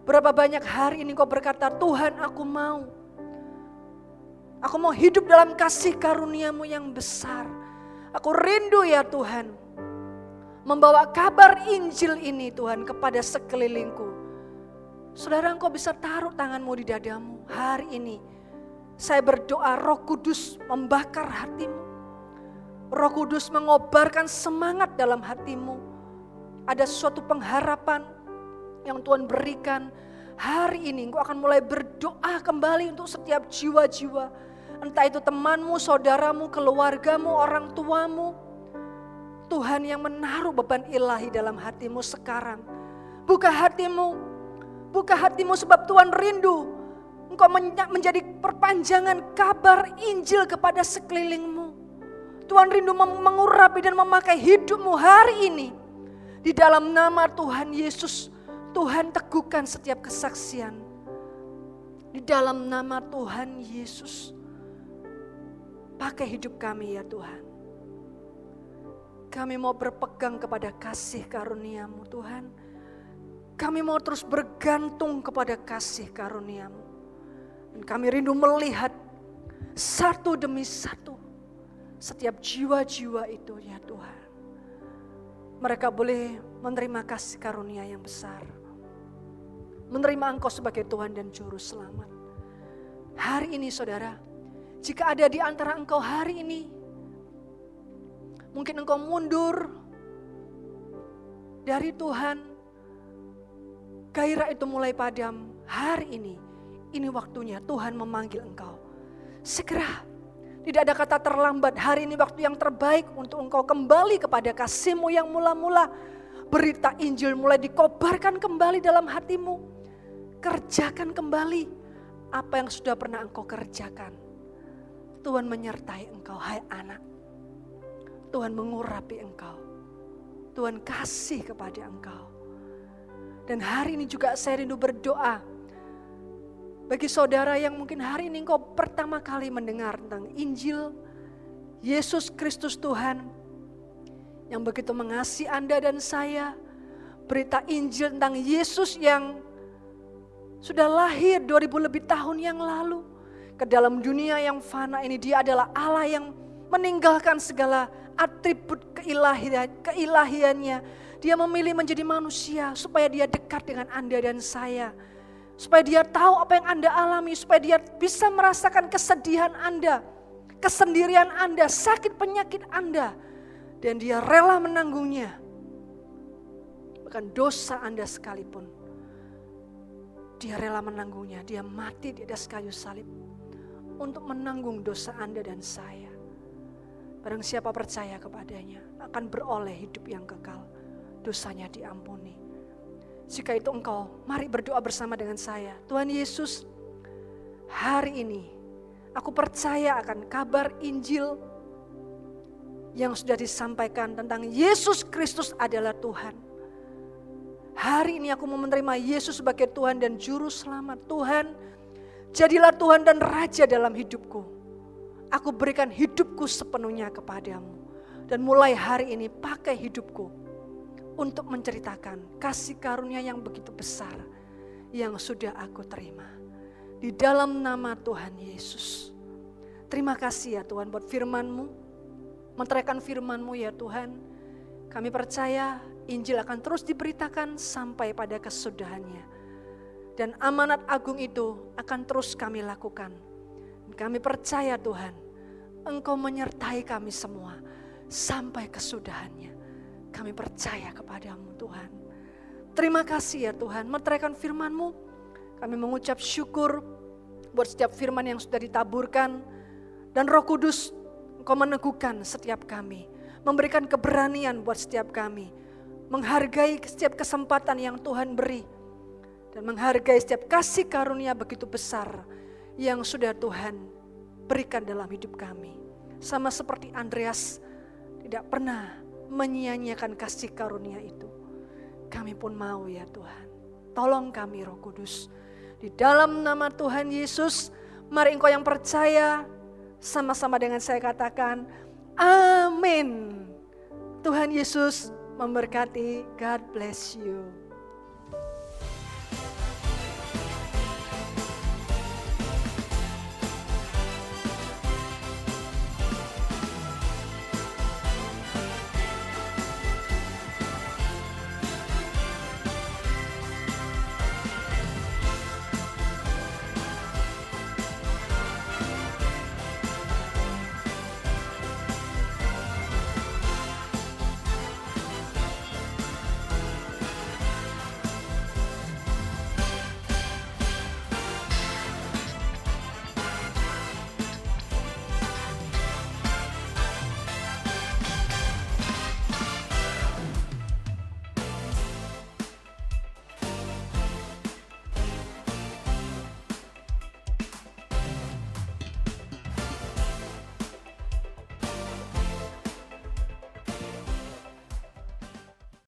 Berapa banyak hari ini Kau berkata, Tuhan aku mau hidup dalam kasih karunia-Mu yang besar. Aku rindu ya Tuhan, membawa kabar Injil ini Tuhan kepada sekelilingku. Saudara, Engkau bisa taruh tanganmu di dadamu hari ini. Saya berdoa Roh Kudus membakar hatimu. Roh Kudus mengobarkan semangat dalam hatimu. Ada suatu pengharapan yang Tuhan berikan. Hari ini Engkau akan mulai berdoa kembali untuk setiap jiwa-jiwa. Entah itu temanmu, saudaramu, keluargamu, orang tuamu. Tuhan yang menaruh beban ilahi dalam hatimu sekarang. Buka hatimu sebab Tuhan rindu Engkau menjadi perpanjangan kabar Injil kepada sekelilingmu. Tuhan rindu mengurapi dan memakai hidupmu hari ini. Di dalam nama Tuhan Yesus, Tuhan teguhkan setiap kesaksian. Di dalam nama Tuhan Yesus, pakai hidup kami ya Tuhan. Kami mau berpegang kepada kasih karunia-Mu Tuhan. Kami mau terus bergantung kepada kasih karunia-Mu. Dan kami rindu melihat satu demi satu setiap jiwa-jiwa itu ya Tuhan. Mereka boleh menerima kasih karunia yang besar. Menerima Engkau sebagai Tuhan dan Juru Selamat. Hari ini saudara, jika ada di antara engkau hari ini, mungkin engkau mundur dari Tuhan, gairah itu mulai padam. Hari ini waktunya Tuhan memanggil engkau. Segera, tidak ada kata terlambat. Hari ini waktu yang terbaik untuk engkau kembali kepada kasih-Mu yang mula-mula. Berita Injil mulai dikobarkan kembali dalam hatimu. Kerjakan kembali apa yang sudah pernah engkau kerjakan. Tuhan menyertai engkau, hai anak. Tuhan mengurapi engkau. Tuhan kasih kepada engkau. Dan hari ini juga saya rindu berdoa bagi saudara yang mungkin hari ini engkau pertama kali mendengar tentang Injil Yesus Kristus Tuhan yang begitu mengasihi Anda dan saya. Berita Injil tentang Yesus yang sudah lahir 2000 lebih tahun yang lalu. Ke dalam dunia yang fana ini Dia adalah Allah yang meninggalkan segala atribut keilahiannya. Dia memilih menjadi manusia supaya Dia dekat dengan Anda dan saya. Supaya Dia tahu apa yang Anda alami. Supaya Dia bisa merasakan kesedihan Anda, kesendirian Anda, sakit penyakit Anda. Dan Dia rela menanggungnya. Bahkan dosa Anda sekalipun. Dia rela menanggungnya. Dia mati di atas kayu salib untuk menanggung dosa Anda dan saya. Barang siapa percaya kepadanya akan beroleh hidup yang kekal. Dosanya diampuni. Jika itu engkau, mari berdoa bersama dengan saya. Tuhan Yesus, hari ini aku percaya akan kabar Injil yang sudah disampaikan tentang Yesus Kristus adalah Tuhan. Hari ini aku mau menerima Yesus sebagai Tuhan dan Juru Selamat. Tuhan, jadilah Tuhan dan Raja dalam hidupku. Aku berikan hidupku sepenuhnya kepadamu. Dan mulai hari ini pakai hidupku untuk menceritakan kasih karunia yang begitu besar yang sudah aku terima. Di dalam nama Tuhan Yesus. Terima kasih ya Tuhan buat firman-Mu. Menerangkan firman-Mu ya Tuhan. Kami percaya Injil akan terus diberitakan sampai pada kesudahannya. Dan amanat agung itu akan terus kami lakukan. Kami percaya Tuhan, Engkau menyertai kami semua sampai kesudahannya. Kami percaya kepadamu Tuhan. Terima kasih ya Tuhan, meteraikan firman-Mu. Kami mengucap syukur buat setiap firman yang sudah ditaburkan. Dan Roh Kudus, Engkau meneguhkan setiap kami. Memberikan keberanian buat setiap kami. Menghargai setiap kesempatan yang Tuhan beri. Dan menghargai setiap kasih karunia begitu besar yang sudah Tuhan berikan dalam hidup kami. Sama seperti Andreas tidak pernah menyia-nyiakan kasih karunia itu. Kami pun mau ya Tuhan. Tolong kami Roh Kudus. Di dalam nama Tuhan Yesus, mari engkau yang percaya sama-sama dengan saya katakan amin. Tuhan Yesus memberkati. God bless you.